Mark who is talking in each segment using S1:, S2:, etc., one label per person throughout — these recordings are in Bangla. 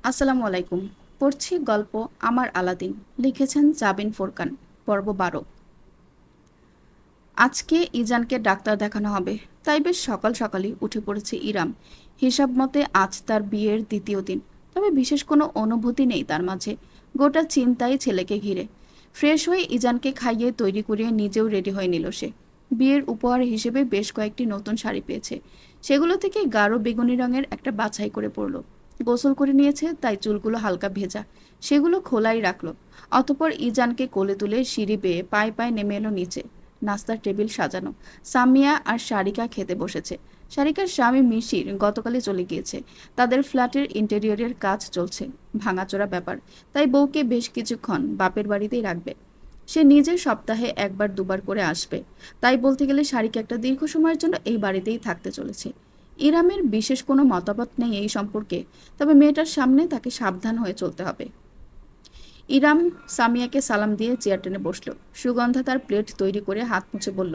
S1: আসসালামু আলাইকুম। পড়ছি গল্প আমার আলাদিন। লিখেছেন জাবিন ফোরকান। পর্ব ১২। আজকে ইজানকে ডাক্তার দেখানো হবে, তাই বেশ সকাল সকালই উঠে পড়েছে ইরাম। হিসাব মতে আজ তার বিয়ের দ্বিতীয় দিন, তবে বিশেষ কোনো অনুভূতি নেই তার মাঝে। গোটা চিন্তাই ছেলেকে ঘিরে। ফ্রেশ হয়ে ইজানকে খাইয়ে তৈরি করিয়ে নিজেও রেডি হয়ে নিল সে। বিয়ের উপহার হিসেবে বেশ কয়েকটি নতুন শাড়ি পেয়েছে, সেগুলো থেকে গাঢ় বেগুনি রঙের একটা বাছাই করে পরল। গোসল করে নিয়েছে, তাই চুলগুলো হালকা ভেজা, সেগুলো খোলাই রাখলো। অতপর ইজানকে কোলে তুলে সিঁড়ি বেয়ে পায়ে পায়ে নেমে এলো নিচে। নাস্তার টেবিল সাজানো। সামিয়া আর সারিকা খেতে বসেছে। সারিকার স্বামী মিশির গতকালই চলে গিয়েছে। তাদের ফ্ল্যাটের ইন্টেরিয়রের কাজ চলছে, ভাঙাচোরা ব্যাপার, তাই বউকে বেশ কিছুক্ষণ বাপের বাড়িতেই রাখবে। সে নিজে সপ্তাহে একবার দুবার করে আসবে। তাই বলতে গেলে সারিকা একটা দীর্ঘ সময়ের জন্য এই বাড়িতেই থাকতে চলেছে। ইরামের বিশেষ কোনো মতামত নেই এই সম্পর্কে, তবে মেয়েটার সামনে তাকে সাবধান হয়ে চলতে হবে। ইরাম সামিয়াকে সালাম দিয়ে চেয়ার টেনে বসল। সুগন্ধা তার প্লেট তৈরি করে হাত মুছে বলল,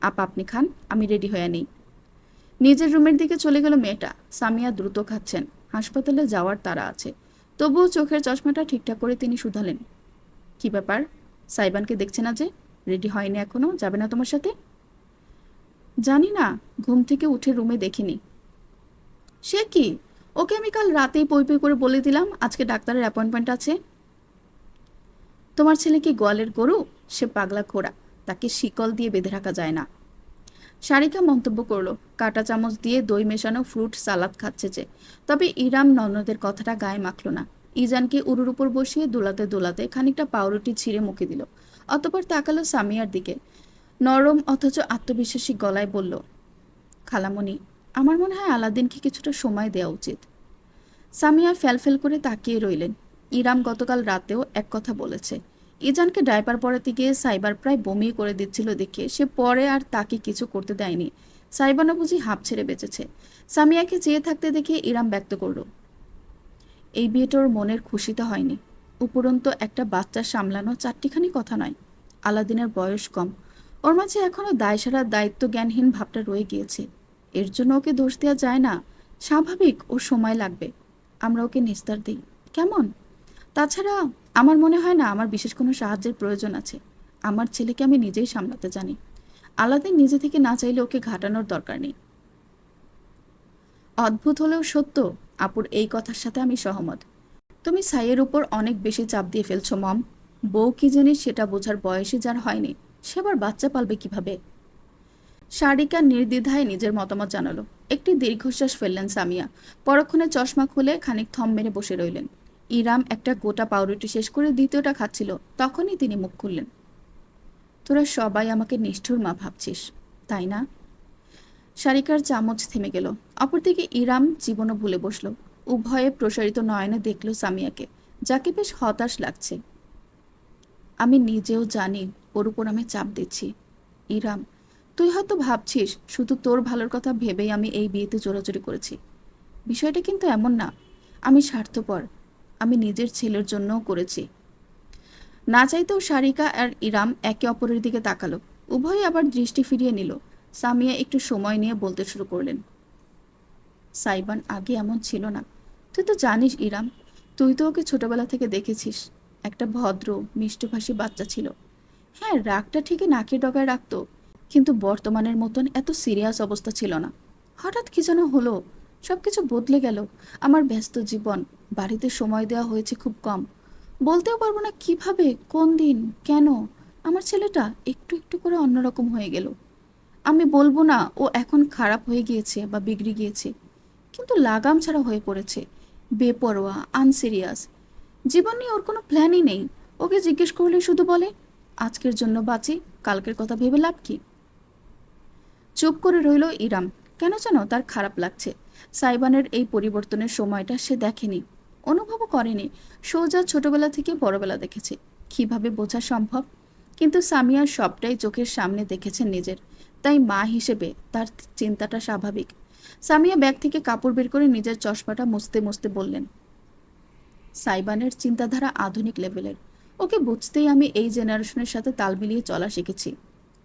S1: আপা আপনি খান, আমি রেডি হয়ে নেই। নিজের রুমের দিকে চলে গেল মেয়েটা। সামিয়া দ্রুত খাচ্ছেন, হাসপাতালে যাওয়ার তাড়া আছে। তবুও চোখের চশমাটা ঠিকঠাক করে তিনি শুধালেন, কি ব্যাপার? সাইবানকে দেখছে না যে? রেডি হয়নি এখনো, যাবে না তোমার সাথে? জানি না, ঘুম থেকে উঠে রুমে দেখিনি। সে কি, ওকে আমি কাল রাতেই পই পই করে বলে দিলাম আজকে ডাক্তারের অ্যাপয়েন্টমেন্ট আছে। তোমার ছেলে কি গোয়ালের গরু? সে পাগলা ঘোড়া, তাকে শিকল দিয়ে বেঁধে রাখা যায় না। সারিকা মন্তব্য করলো, কাঁটা চামচ দিয়ে দই মেশানো ফ্রুট সালাদ খাচ্ছে যে। তবে ইরাম ননদের কথাটা গায়ে মাখল না। ইজানকে উরুর উপর বসিয়ে দোলাতে দোলাতে খানিকটা পাউরুটি ছিঁড়ে মুখে দিল। অতপর তাকালো সামিয়ার দিকে। নরম অথচ আত্মবিশ্বাসী গলায় বলল, খালামণি, আমার মনে হয় আলাদিনকে কিছুটা সময় দেওয়া উচিত। সামিয়া ফ্যালফেল করে তাকিয়ে রইলেন। ইরাম গতকাল রাতেও এক কথা বলেছে। ইজানকে ডায়পার পরাতে গিয়ে সাইবার প্রায় বমি করে দিচ্ছিল দেখে সে পরে আর তাকে কিছু করতে দেয়নি। সাইবানও বুঝি হাঁপ ছেড়ে বেঁচেছে। সামিয়াকে চেয়ে থাকতে দেখে ইরাম ব্যক্ত করল, এই বিয়েটা ওর মনের খুশিতে হয়নি। উপরন্তু একটা বাচ্চা সামলানো চারটিখানি কথা নয়। আলাদিনের বয়স কম, ওর মাঝে এখনো দায়সারা দায়িত্ব জ্ঞানহীন ভাবটা রয়ে গিয়েছে। এর জন্য ওকে দোষ দেওয়া যায় না। স্বাভাবিক ওর সময় লাগবে। আমরা ওকে নিস্তার দিই, কেমন? তাছাড়া আমার মনে হয় না আমার বিশেষ কোনো সাহায্যের প্রয়োজন আছে। আমার ছেলেকে আমি নিজেই সামলাতে জানি। আলাদিন নিজে থেকে না চাইলে ওকে ঘাটানোর দরকার নেই। অদ্ভুত হলেও সত্য, আপুর এই কথার সাথে আমি সহমত। তুমি সাইয়ের উপর অনেক বেশি চাপ দিয়ে ফেলছো মম। বউ কি জিনিস সেটা বোঝার বয়সে যার হয়নি, সে আবার বাচ্চা পালবে কিভাবে? সারিকা নির্দ্বিধায় নিজের মতামত জানালো। একটি দীর্ঘশ্বাস ফেললেন সামিয়া। পরক্ষণে চশমা খুলে খানিক থম মেরে বসে রইলেন। ইরাম একটা গোটা পাউরুটি শেষ করে দ্বিতীয়টা খাচ্ছিল, তখনই তিনি মুখ খুললেন, তোরা সবাই আমাকে নিষ্ঠুর মা ভাবছিস, তাই না? সারিকার চামচ থেমে গেল। অপরদিকে ইরাম জীবনও ভুলে বসল। উভয়ে প্রসারিত নয়নে দেখল সামিয়াকে, যাকে বেশ হতাশ লাগছে। আমি নিজেও জানি ওর উপর আমি চাপ দিচ্ছি। ইরাম, তুই হয়তো ভাবছিস শুধু তোর ভালোর কথা ভেবেই আমি এই বিয়েতে জোরাজুরি করেছি। বিষয়টা কিন্তু এমন না। আমি স্বার্থপর। আমি নিজের ছেলের জন্যও করেছি। না চাইতেও সারিকা আর ইরাম একে অপরের দিকে তাকালো। উভয়ই আবার দৃষ্টি ফিরিয়ে নিল। সামিয়া একটু সময় নিয়ে বলতে শুরু করলেন, সাইবান আগে এমন ছিল না। তুই তো জানিস ইরাম, তুই তো ওকে ছোটবেলা থেকে দেখেছিস। একটা ভদ্র মিষ্টভাষী বাচ্চা ছিল। হ্যাঁ, রাগটা ঠিকই নাকের ডগায় রাখতো, কিন্তু বর্তমানের মতন এত সিরিয়াস অবস্থা ছিল না। হঠাৎ কি যেন হলো, সবকিছু বদলে গেল। আমার ব্যস্ত জীবন, বাড়িতে সময় দেওয়া হয়েছে খুব কম। বলতেও পারবো না কিভাবে, কোন দিন, কেন আমার ছেলেটা একটু একটু করে অন্যরকম হয়ে গেল। আমি বলবো না ও এখন খারাপ হয়ে গিয়েছে বা বিগড়ে গিয়েছে, কিন্তু লাগাম ছাড়া হয়ে পড়েছে। বেপরোয়া, আনসিরিয়াস। জীবন নিয়ে ওর কোনো প্ল্যানই নেই। ওকে জিজ্ঞেস করলে শুধু বলে, আজকের জন্য বাঁচি, কালকের কথা ভেবে লাভ কি? চুপ করে রইল ইরাম। কেন যেন তার খারাপ লাগছে। সাইবানের এই পরিবর্তনের সময়টা সে দেখেনি, অনুভবও করেনি। সোজা ছোটবেলা থেকে বড়বেলা দেখেছে। কিভাবে বোঝা সম্ভব? কিন্তু সামিয়া সবটাই চোখের সামনে দেখেছেন নিজের, তাই মা হিসেবে তার চিন্তাটা স্বাভাবিক। সামিয়া ব্যাগ থেকে কাপড় বের করে নিজের চশমাটা মুছতে মুছতে বললেন, সাইবানের চিন্তাধারা আধুনিক লেভেলের। ওকে বুঝতেই আমি এই জেনারেশনের সাথে তাল মিলিয়ে চলা শিখেছি।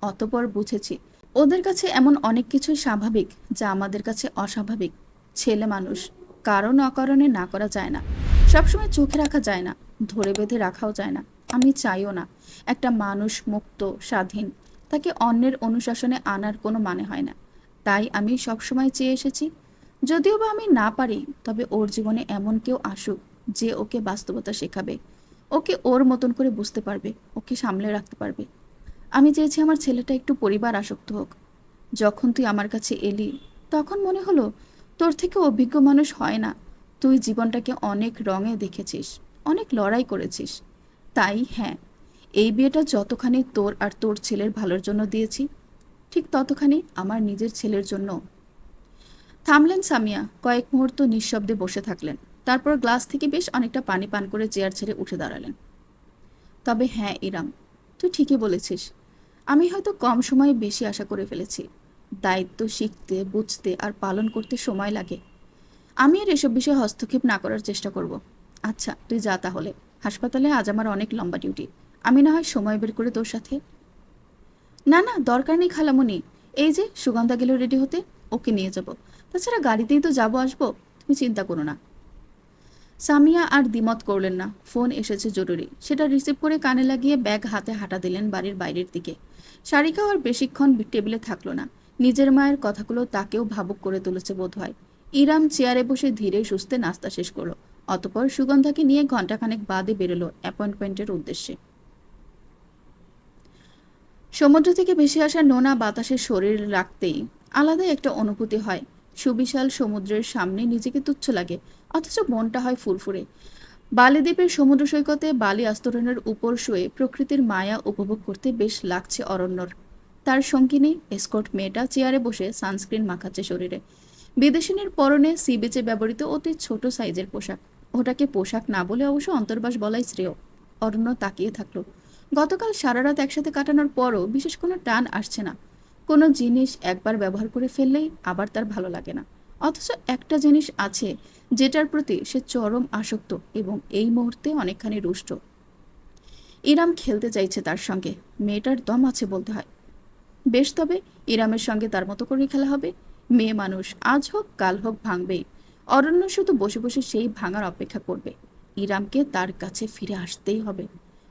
S1: অতপর বুঝেছি ওদের কাছে এমন অনেক কিছুই স্বাভাবিক যা আমাদের কাছে অস্বাভাবিক। ছেলে মানুষ, কারণ অকারণে না করা যায় না। সবসময় চোখে রাখা যায় না, ধরে বেঁধে রাখাও যায় না। আমি চাইও না। একটা মানুষ মুক্ত, স্বাধীন, তাকে অন্যের অনুশাসনে আনার কোনো মানে হয় না। তাই আমি সবসময় চেয়ে এসেছি, যদিও বা আমি না পারি, তবে ওর জীবনে এমন কেউ আসুক যে ওকে বাস্তবতা শেখাবে, ওকে ওর মতন করে বুঝতে পারবে, ওকে সামলে রাখতে পারবে। আমি চেয়েছি আমার ছেলেটা একটু পরিবার আসক্ত হোক। যখন তুই আমার কাছে এলি, তখন মনে হলো তোর থেকে অভিজ্ঞ মানুষ হয় না। তুই জীবনটাকে অনেক রঙে দেখেছিস, অনেক লড়াই করেছিস। তাই হ্যাঁ, এই বিয়েটা যতখানি তোর আর তোর ছেলের ভালোর জন্য দিয়েছি, ঠিক ততখানি আমার নিজের ছেলের জন্য। থামলেন সামিয়া, কয়েক মুহূর্ত নিঃশব্দে বসে থাকলেন। তারপর গ্লাস থেকে বেশ অনেকটা পানি পান করে চেয়ার ছেড়ে উঠে দাঁড়ালেন। তবে হ্যাঁ ইরাম, তুই ঠিকই বলেছিস। আমি হয়তো কম সময়ে বেশি আশা করে ফেলেছি। দায়িত্ব শিখতে, বুঝতে আর পালন করতে সময় লাগে। আমি আর এসব বিষয়ে হস্তক্ষেপ না করার চেষ্টা করব। আচ্ছা তুই যা তাহলে। হাসপাতালে আজ আমার অনেক লম্বা ডিউটি। আমি না হয় সময় বের করে তোর সাথে। না না, দরকার নেই খালামুনি। এই যে সুগন্ধা গেল রেডি হতে, ওকে নিয়ে যাব। তাছাড়া গাড়িতেই তো যাবো আসবো, তুমি চিন্তা করো না। সামিয়া আর দ্বিমত করলেন না। ফোন এসেছে জরুরি, সেটা রিসিভ করে কানে লাগিয়ে ব্যাগ হাতে হাঁটা দিলেন বাড়ির বাইরের দিকে। সারিকাও আর বেশিক্ষণ টেবিলে থাকলো না। নিজের মায়ের কথাগুলো তাকেও ভাবুক করে তুলেছে বোধ হয়। ইরাম চেয়ারে বসে ধীরে সুস্থে নাস্তা শেষ করলো। অতপর সুগন্ধাকে নিয়ে ঘণ্টাখানেক বাদে বেরোলো অ্যাপয়েন্টমেন্টের উদ্দেশ্যে। সমুদ্র থেকে ভেসে আসা নোনা বাতাসের শরীর রাখতেই আলাদাই একটা অনুভূতি হয়। সুবিশাল সমুদ্রের সামনে নিজেকে তুচ্ছ লাগে, অথচ মনটা হয় ফুরফুরে। বালিদ্বীপের সমুদ্র সৈকতে বালি আস্তরণের উপর শুয়ে প্রকৃতির মায়া উপভোগ করতে বেশ লাগছে অরণ্যর। তার সঙ্গিনী এসকর্ট মেয়েটা চেয়ারে বসে সানস্ক্রিন মাখাচ্ছে শরীরে। বিদেশিনীর পরনে সি বিচে ব্যবহৃত অতি ছোট সাইজের পোশাক। ওটাকে পোশাক না বলে অবশ্য অন্তর্বাস বলাই শ্রেয়। অরণ্য তাকিয়ে থাকলো। গতকাল সারা রাত একসাথে কাটানোর পরও বিশেষ কোনো টান আসছে না। কোনো জিনিস একবার ব্যবহার করে ফেললেই আবার তার ভালো লাগে না। অথচ একটা জিনিস আছে যেটার প্রতি সে চরম আসক্ত এবং এই মুহূর্তে অনেকখানি রুষ্ট। ইরাম খেলতে চাইছে তার সঙ্গে। মেয়েটার দম আছে বলতে হয়। বেশ, তবে ইরামের সঙ্গে তার মতো করে খেলা হবে। মেয়ে মানুষ, আজ হোক কাল হোক ভাঙবেই। অরণ্য শুধু বসে বসে সেই ভাঙার অপেক্ষা করবে। ইরামকে তার কাছে ফিরে আসতেই হবে।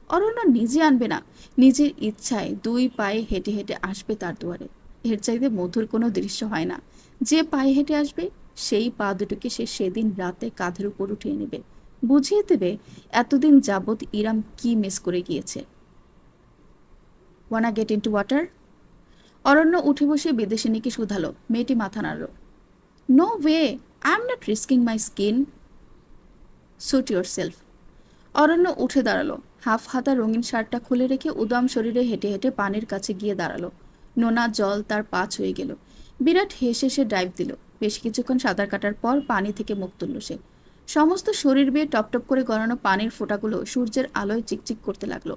S1: অরণ্য নিজে আনবে না, নিজের ইচ্ছায় দুই পায়ে হেঁটে হেঁটে আসবে তার দুয়ারে। এর চাইতে মধুর কোনো দৃশ্য হয় না। যে পায়ে হেঁটে আসবে, সেই পা দুটোকে সে সেদিন রাতে কাঁধের উপর উঠিয়ে নেবে, বুঝিয়ে দেবে এতদিন যাবৎ ইরাম কি মিস করে গিয়েছে। Wanna get into water? Aranya উঠে বসে বিদেশিনীকে শুধালো। মেয়েটি মাথা নাড়ল। No way, I am not risking my skin. Suit yourself. Aranya উঠে দাঁড়ালো। হাফ হাতা রঙিন শার্টটা খুলে রেখে উদাম শরীরে হেঁটে হেঁটে পানির কাছে গিয়ে দাঁড়ালো। নোনা জল তার পা ছুঁয়ে গেল। বিরাট হেসে সে ডাইভ দিল। বেশ কিছুক্ষণ সাঁতার কাটার পর পানি থেকে মুখ তুলল সে। সমস্ত শরীর বেয়ে টপটপ করে গড়ানো পানির ফোঁটাগুলো সূর্যের আলোয় চিকচিক করতে লাগলো।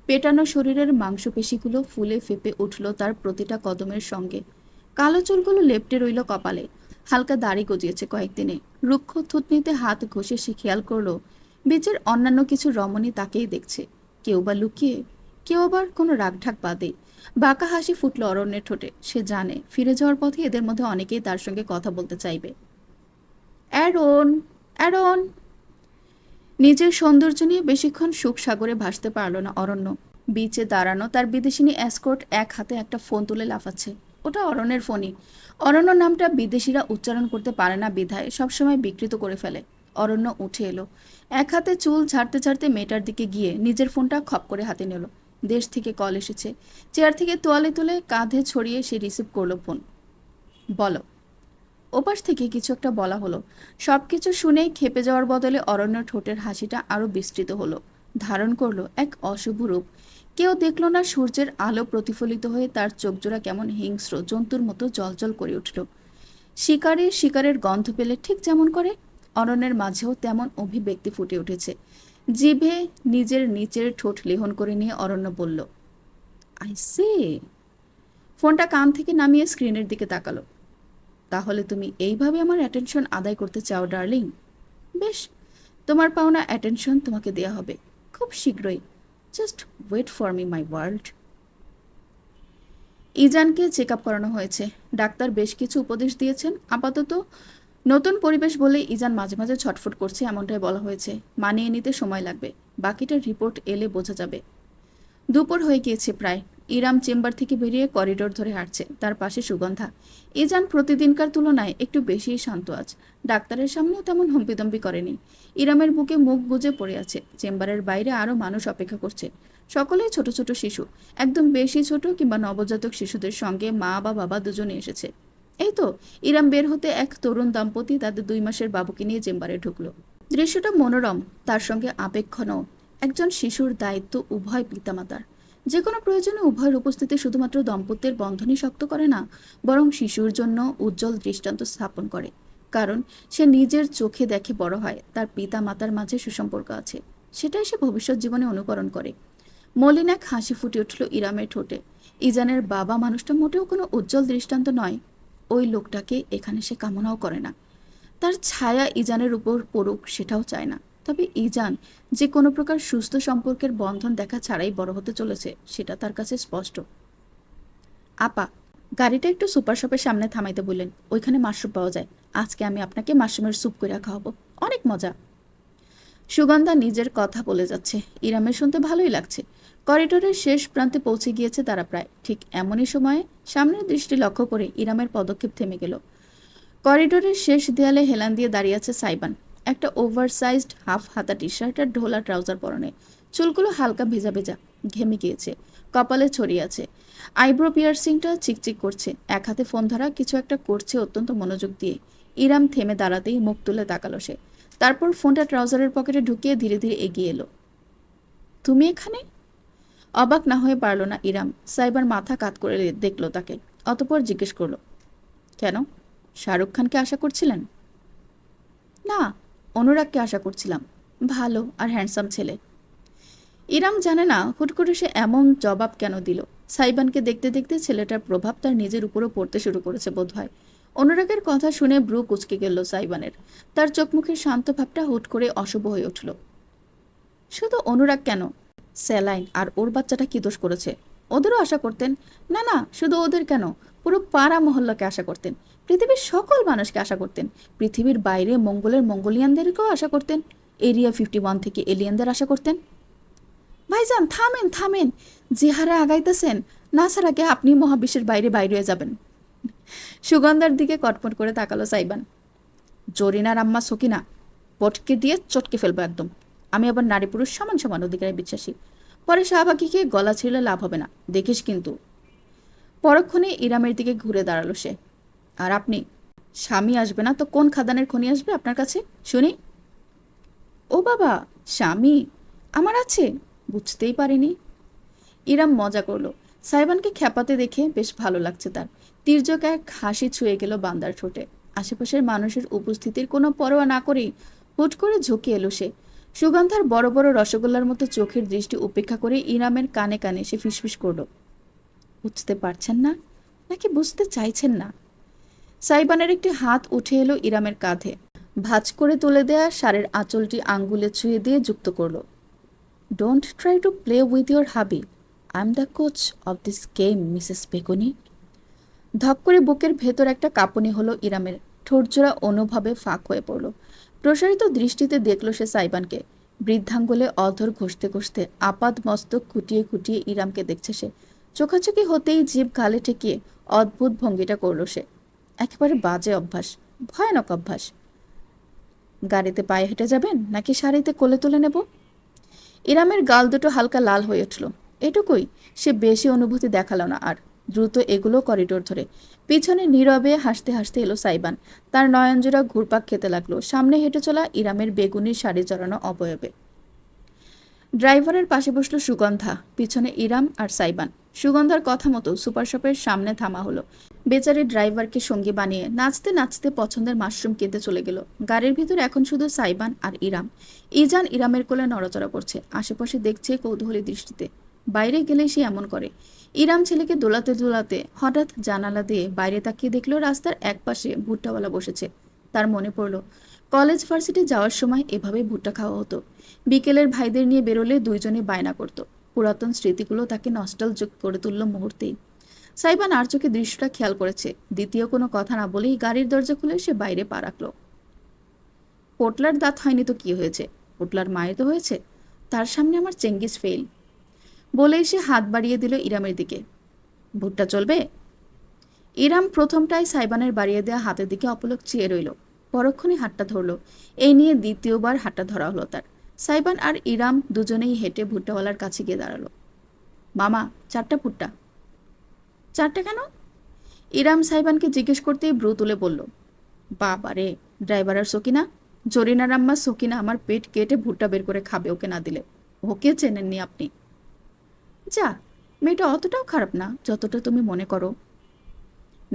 S1: পেটানো শরীরের মাংসপেশিগুলো ফুলে ফেপে উঠল তার প্রতিটা কদমের সঙ্গে। কালো চুলগুলো লেপ্টে রইল কপালে। হালকা দাড়ি গজিয়েছে কয়েকদিনে। রুক্ষ থুতনিতে হাত ঘষে সে খেয়াল করলো বীচের অন্যান্য কিছু রমণী তাকেই দেখছে। কেউ বা লুকিয়ে, কেউ আবার কোনো রাগঢাক বাদে। বাঁকা হাসি ফুটল অরণ্যের ঠোঁটে। সে জানে ফিরে যাওয়ার পথে এদের মধ্যে অনেকেই তার সঙ্গে কথা বলতে চাইবে। Aaron, Aaron! নিজের সৌন্দর্য নিয়ে বেশিক্ষণ সুখ সাগরে ভাসতে পারল না অরণ্য। বিচে দাঁড়ানো তার বিদেশিনী এসকর্ট এক হাতে একটা ফোন তুলে লাফাচ্ছে। ওটা অরণ্যের ফোনই। অরণ্য নামটা বিদেশিরা উচ্চারণ করতে পারে না বিধায় সবসময় বিকৃত করে ফেলে। অরণ্য উঠে এলো। এক হাতে চুল ঝাড়তে ঝাড়তে মেয়েটার দিকে গিয়ে নিজের ফোনটা খপ করে হাতে নিল। দেশ থেকে কল এসেছে। চেয়ার থেকে তোয়ালে তুলে কাঁধে ছড়িয়ে সে রিসিভ করলো ফোন। বলো। ওপাশ থেকে কিছু একটা বলা হলো। সবকিছু শুনেই ক্ষেপে যাওয়ার বদলে অরণ্য ঠোঁটের হাসিটা আরো বিস্তৃত হলো, ধারণ করলো এক অশুভ রূপ। কেউ দেখল না সূর্যের আলো প্রতিফলিত হয়ে তার চোখজোড়া কেমন হিংস্র জন্তুর মতো জলজল করে উঠল। শিকারের গন্ধ পেলে ঠিক যেমন করে, অরণ্যের মাঝেও তেমন অভিব্যক্তি ফুটে উঠেছে। জিভে নিজের নিচের ঠোঁট লেহন করে নিয়ে অরণ্য বলল, আই সে। ফোনটা কান থেকে নামিয়ে স্ক্রিনের দিকে তাকালো। তাহলে তুমি এইভাবে আমার অ্যাটেনশন আদায় করতে চাও ডার্লিং? বেশ, তোমার পাওনা অ্যাটেনশন তোমাকে দেয়া হবে খুব শীঘ্রই। Just wait for me my world. ইজানকে চেক আপ করানো হয়েছে। ডাক্তার বেশ কিছু উপদেশ দিয়েছেন। আপাতত নতুন পরিবেশ বলে ইজান মাঝে মাঝে ছটফট করছে এমনটাই বলা হয়েছে। মানিয়ে নিতে সময় লাগবে, বাকিটা রিপোর্ট এলে বোঝা যাবে। দুপুর হয়ে গিয়েছে প্রায়। ইরাম চেম্বার থেকে বেরিয়ে করিডোর ধরে হাঁটছে, তার পাশে সুগন্ধা। ইজান প্রতিদিনকার তুলনায় একটু বেশিই শান্ত আজ। ডাক্তারের সামনেও তেমন হম্বিতম্বি করেনি। ইরামের বুকে মুখ গুজে পড়ে আছে। চেম্বারের বাইরে আরও মানুষ অপেক্ষা করছে। সকলেই ছোট ছোট শিশু, একদম বেশি ছোট কিংবা নবজাতক শিশুদের সঙ্গে মা বা বাবা দুজনে এসেছে। এই তো ইরাম বের হতে এক তরুণ দম্পতি তাদের 2 মাসের বাবুকে নিয়ে চেম্বারে ঢুকলো। দৃশ্যটা মনোরম, তার সঙ্গে আবেগঘনও। একজন শিশুর দায়িত্ব উভয় পিতামাতার। যে কোনো প্রয়োজনে উভয়ের উপস্থিতি শুধুমাত্র দম্পতির বন্ধনই শক্ত করে না, বরং শিশুর জন্য উজ্জ্বল দৃষ্টান্ত স্থাপন করে। কারণ সে নিজের চোখে দেখে বড় হয় তার পিতা মাতার মাঝে সুসম্পর্ক আছে, সেটাই সে ভবিষ্যৎ জীবনে অনুকরণ করে। মলিন এক হাসি ফুটে উঠল ইরামের ঠোঁটে। ইজানের বাবা মানুষটা মোটেও কোনো উজ্জ্বল দৃষ্টান্ত নয়। ওই লোকটাকে এখানে সে কামনাও করে না। তার ছায়া ইজানের উপর পড়ুক সেটাও চায় না। তবে ইজান যে কোনো প্রকার সুস্থ সম্পর্কের বন্ধন দেখা ছাড়াই বড় হতে চলেছে সেটা তার কাছে স্পষ্ট। আপা, গাড়িটা একটু সুপার শপের সামনে থামাইতে বললেন, ওইখানে মাশরুম পাওয়া যায়। আজকে আমি আপনাকে মাশরুমের স্যুপ করে খাওয়াবো, অনেক মজা। সুগন্ধা নিজের কথা বলে যাচ্ছে, ইরামের শুনতে ভালোই লাগছে। করিডোরের শেষ প্রান্তে পৌঁছে গিয়েছে তারা প্রায়। ঠিক এমনই সময়ে সামনের দৃষ্টি লক্ষ্য করে ইরামের পদক্ষেপ থেমে গেল। করিডোরের শেষ দেয়ালে হেলান দিয়ে দাঁড়িয়ে আছে সাইবান। একটা ওভারসাইজড হাফ হাতা টি শার্ট আর ঢোলা ট্রাউজার পরনে। চুলগুলো হালকা ভেজা ভেজা, ঘেমে গিয়েছে, কপালে ছড়িয়ে আছে। আইব্রো পিয়ার্সিংটা চিকচিক করছে। এক হাতে ফোন ধরা কিছু একটা করছে অত্যন্ত মনোযোগ দিয়ে। ইরাম থেমে দাঁড়াতেই মুখ তুলে তাকালো সে। তারপর ফোনটা ট্রাউজারের পকেটে ঢুকিয়ে ধীরে ধীরে এগিয়ে এলো। তুমি এখানে? অবাক না হয়ে পারল না ইরাম। সাইবার মাথা কাত করে দেখলো তাকে, অতঃপর জিজ্ঞেস করলো, কেন? শাহরুখ খানকে আশা করছিলেন? না, অনুরাগকে আশা করছিলাম। ভালো আর হ্যান্ডসাম ছেলে। ইরাম জানে না হুট করে সে এমন জবাব কেন দিল। সাইবানকে দেখতে দেখতে ছেলেটার প্রভাব তার নিজের উপরও পড়তে শুরু করেছে বোধহয়। অনুরাগের কথা শুনে ব্রু কুঁচকে গেল সাইবানের। তার চোখ মুখের শান্ত ভাবটা হুট করে অশুভ হয়ে উঠল। শুধু অনুরাগ কেন, স্যালাইন আর ওর বাচ্চাটা কি দোষ করেছে? ওদেরও আশা করতেন। না না, শুধু ওদের কেন, পুরো পাড়া মহল্লাকে আশা করতেন। পৃথিবীর সকল মানুষকে আশা করতেন। পৃথিবীর বাইরে মঙ্গলের মঙ্গোলিয়ানদেরকেও আশা করতেন। এরিয়া 51 থেকে এলিয়ানদের আশা করতেন। ভাইজান থামেন থামেন, যে হারে আগাইতেছেন, না ছাড়া কে আপনি মহাবিশ্বের বাইরে বাইরে হয়ে যাবেন। সুগন্ধার দিকে কটমট করে তাকালো সাইবান। জরিনার আম্মা সকিনা, পটকে দিয়ে চটকে ফেলবো একদম। আমি আবার নারী পুরুষ সমান সমান অধিকারে বিশ্বাসী। পরে শাহবাগীকে গলা ছিঁড়লে লাভ হবে না, দেখিস কিন্তু। পরক্ষণে ইরামের দিকে ঘুরে দাঁড়ালো সে। আর আপনি? স্বামী আসবে না তো কোন খাদানের খনি আসবে আপনার কাছে শুনি? ও বাবা, স্বামী আমার আছে? বুঝতেই পারিনি। ইরাম মজা করলো। সাইবানকে খ্যাপাতে দেখে বেশ ভালো লাগছে তার। তির্যক এক হাসি ছুঁয়ে গেল বান্দার ঠোঁটে। আশেপাশের মানুষের উপস্থিতির কোনো পরোয়া না করেই হুট করে ঝুঁকে এলো সে। সুগন্ধার বড় বড় রসগোল্লার মতো চোখের দৃষ্টি উপেক্ষা করে ইরামের কানে কানে সে ফিসফিস করলো, বুঝতে পারছেন না নাকি বুঝতে চাইছেন না? সাইবানের একটি হাত উঠে এলো ইরামের কাঁধে। ভাঁজ করে তুলে দেয়া শাড়ির আঁচলটি আঙ্গুলে ছুঁয়ে দিয়ে যুক্ত করলো। Don't try to play with your hubby. I am the coach of this game, Mrs Beguni. ধপ করে বুকের ভেতর একটা কাঁপুনি হলো ইরামের। ঠোঁটজোড়া অনুভবে ফাঁক হয়ে পড়ল। প্রসারিত দৃষ্টিতে দেখল সে সাইবানকে। বৃদ্ধাঙ্গুলে অধর ঘষতে ঘষতে আপাদ মস্তক খুঁটিয়ে খুঁটিয়ে ইরামকে দেখছে সে। চোখাচোখি হতেই জিভ গালে ঠেকিয়ে অদ্ভুত ভঙ্গিটা করল সে। একেবারে বাজে অভ্যাস, ভয়ানক অভ্যাস। গাড়িতে পায়ে হেঁটে যাবেন নাকি শাড়িতে কোলে তুলে নেব? ইরামের গাল দুটো হালকা লাল হয়ে উঠল। এটুকুই, সে বেশি অনুভূতি দেখালো না আর। দ্রুত এগুলো করিডোর ধরে। পিছনে নীরবে হাসতে হাসতে এলো সাইবান। তার নয়নজোড়া ঘুরপাক খেতে লাগলো সামনে হেঁটে চলা ইরামের বেগুনি শাড়ি জড়ানো অবয়বে। ড্রাইভারের পাশে বসলো সুগন্ধা, পিছনে ইরাম আর সাইবান। সুগন্ধার কথা মতো সুপার শপের সামনে থামা হলো। বেচারি ড্রাইভারকে সঙ্গী বানিয়ে নাচতে নাচতে পছন্দের মাশরুম কিনতে চলে গেল। গাড়ির ভিতর এখন শুধু সাইবান আর ইরাম। ইজান ইরামের কোলে নড়াচড়া করছে, আশেপাশে দেখছে কৌতূহলী দৃষ্টিতে। বাইরে গেলেই সে এমন করে। ইরাম ছেলেকে দোলাতে দোলাতে হঠাৎ জানালা দিয়ে বাইরে তাকিয়ে দেখলো রাস্তার একপাশে ভুট্টাওয়ালা বসেছে। তার মনে পড়ল কলেজ ভার্সিটি যাওয়ার সময় এভাবে ভুট্টা খাওয়া হতো। বিকেলের ভাইদের নিয়ে বেরোলে দুইজনে বায়না করত। পুরাতন স্মৃতিগুলো তাকে নস্টালজিক করে তুলল মুহূর্তেই। সাইবান আর চোখে দৃশ্যটা খেয়াল করেছে। দ্বিতীয় কোনো কথা না বলেই গাড়ির দরজা খুলে সে বাইরে পা রাখলো। পোটলার দাঁত হয়নি তো কি হয়েছে, পোটলার মায়ের তো হয়েছে। তার সামনে আমার চেঙ্গিস ফেল। বলেই সে হাত বাড়িয়ে দিল ইরামের দিকে। ভুট্টা চলবে? ইরাম প্রথমটাই সাইবানের বাড়িয়ে দেওয়া হাতের দিকে অপলক চেয়ে রইল। পরক্ষণে হাতটা ধরল। এই নিয়ে দ্বিতীয়বার হাতটা ধরা হলো তার। সাইবান আর ইরাম দুজনেই হেঁটে ভুট্টাওয়ালার কাছে গিয়ে দাঁড়ালো। মামা, 4টা ভুট্টা। 4টা কেন? ইরাম সাইবানকে জিজ্ঞেস করতেই ভ্রু তুলে বলল, বাবা রে, ড্রাইভার আর সকিনা, জরিনার আম্মা সকিনা আমার পেট কেটে ভুট্টা বের করে খাবে ওকে না দিলে। ওকে চেনেননি আপনি? যা, মেয়েটা অতটাও খারাপ না যতটা তুমি মনে করো।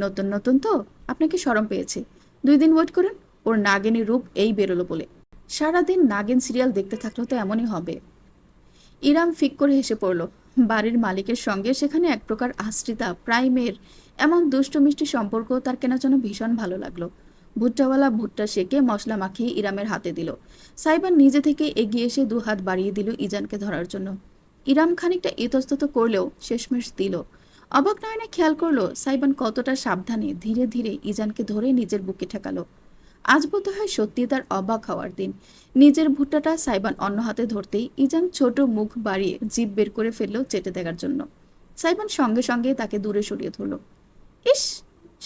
S1: নতুন নতুন তো, আপনাকে শরম পেয়েছে। 2 দিন ওয়েট করুন, ওর নাগিনী রূপ এই বেরোলো বলে। সারাদিন নাগিন সিরিয়াল দেখতে থাকলে তো এমনই হবে। ইরাম ফিক করে হেসে পড়ল। বাড়ির মালিকের সঙ্গে সেখানে এক প্রকার আশ্রিতা প্রায় মেয়ের এমন দুষ্টু মিষ্টি সম্পর্ক তার কেনা যেন ভীষণ ভালো লাগলো। ভুট্টাওয়ালা ভুট্টা সেকে মশলা মাখিয়ে ইরামের হাতে দিল। সাইবান নিজে থেকে এগিয়ে এসে 2 হাত বাড়িয়ে দিল ইজানকে ধরার জন্য। ইরাম খানিকটা ইতস্তত করলেও শেষমেশ দিল। অবাক নয়নে খেয়াল করলো সাইবান কতটা সাবধানে ধীরে ধীরে ইজানকে ধরে নিজের বুকে ঠেকালো। আজ বোধ হয় সত্যি তার অবাক হওয়ার দিন। নিজের ভুট্টাটা সাইবান অন্য হাতে ধরতেই ইজান ছোট মুখ বাড়িয়ে জিভ বের করে ফেললো চেটে দেখার জন্য। সাইবান সঙ্গে সঙ্গে তাকে দূরে সরিয়ে ধরল। ইস,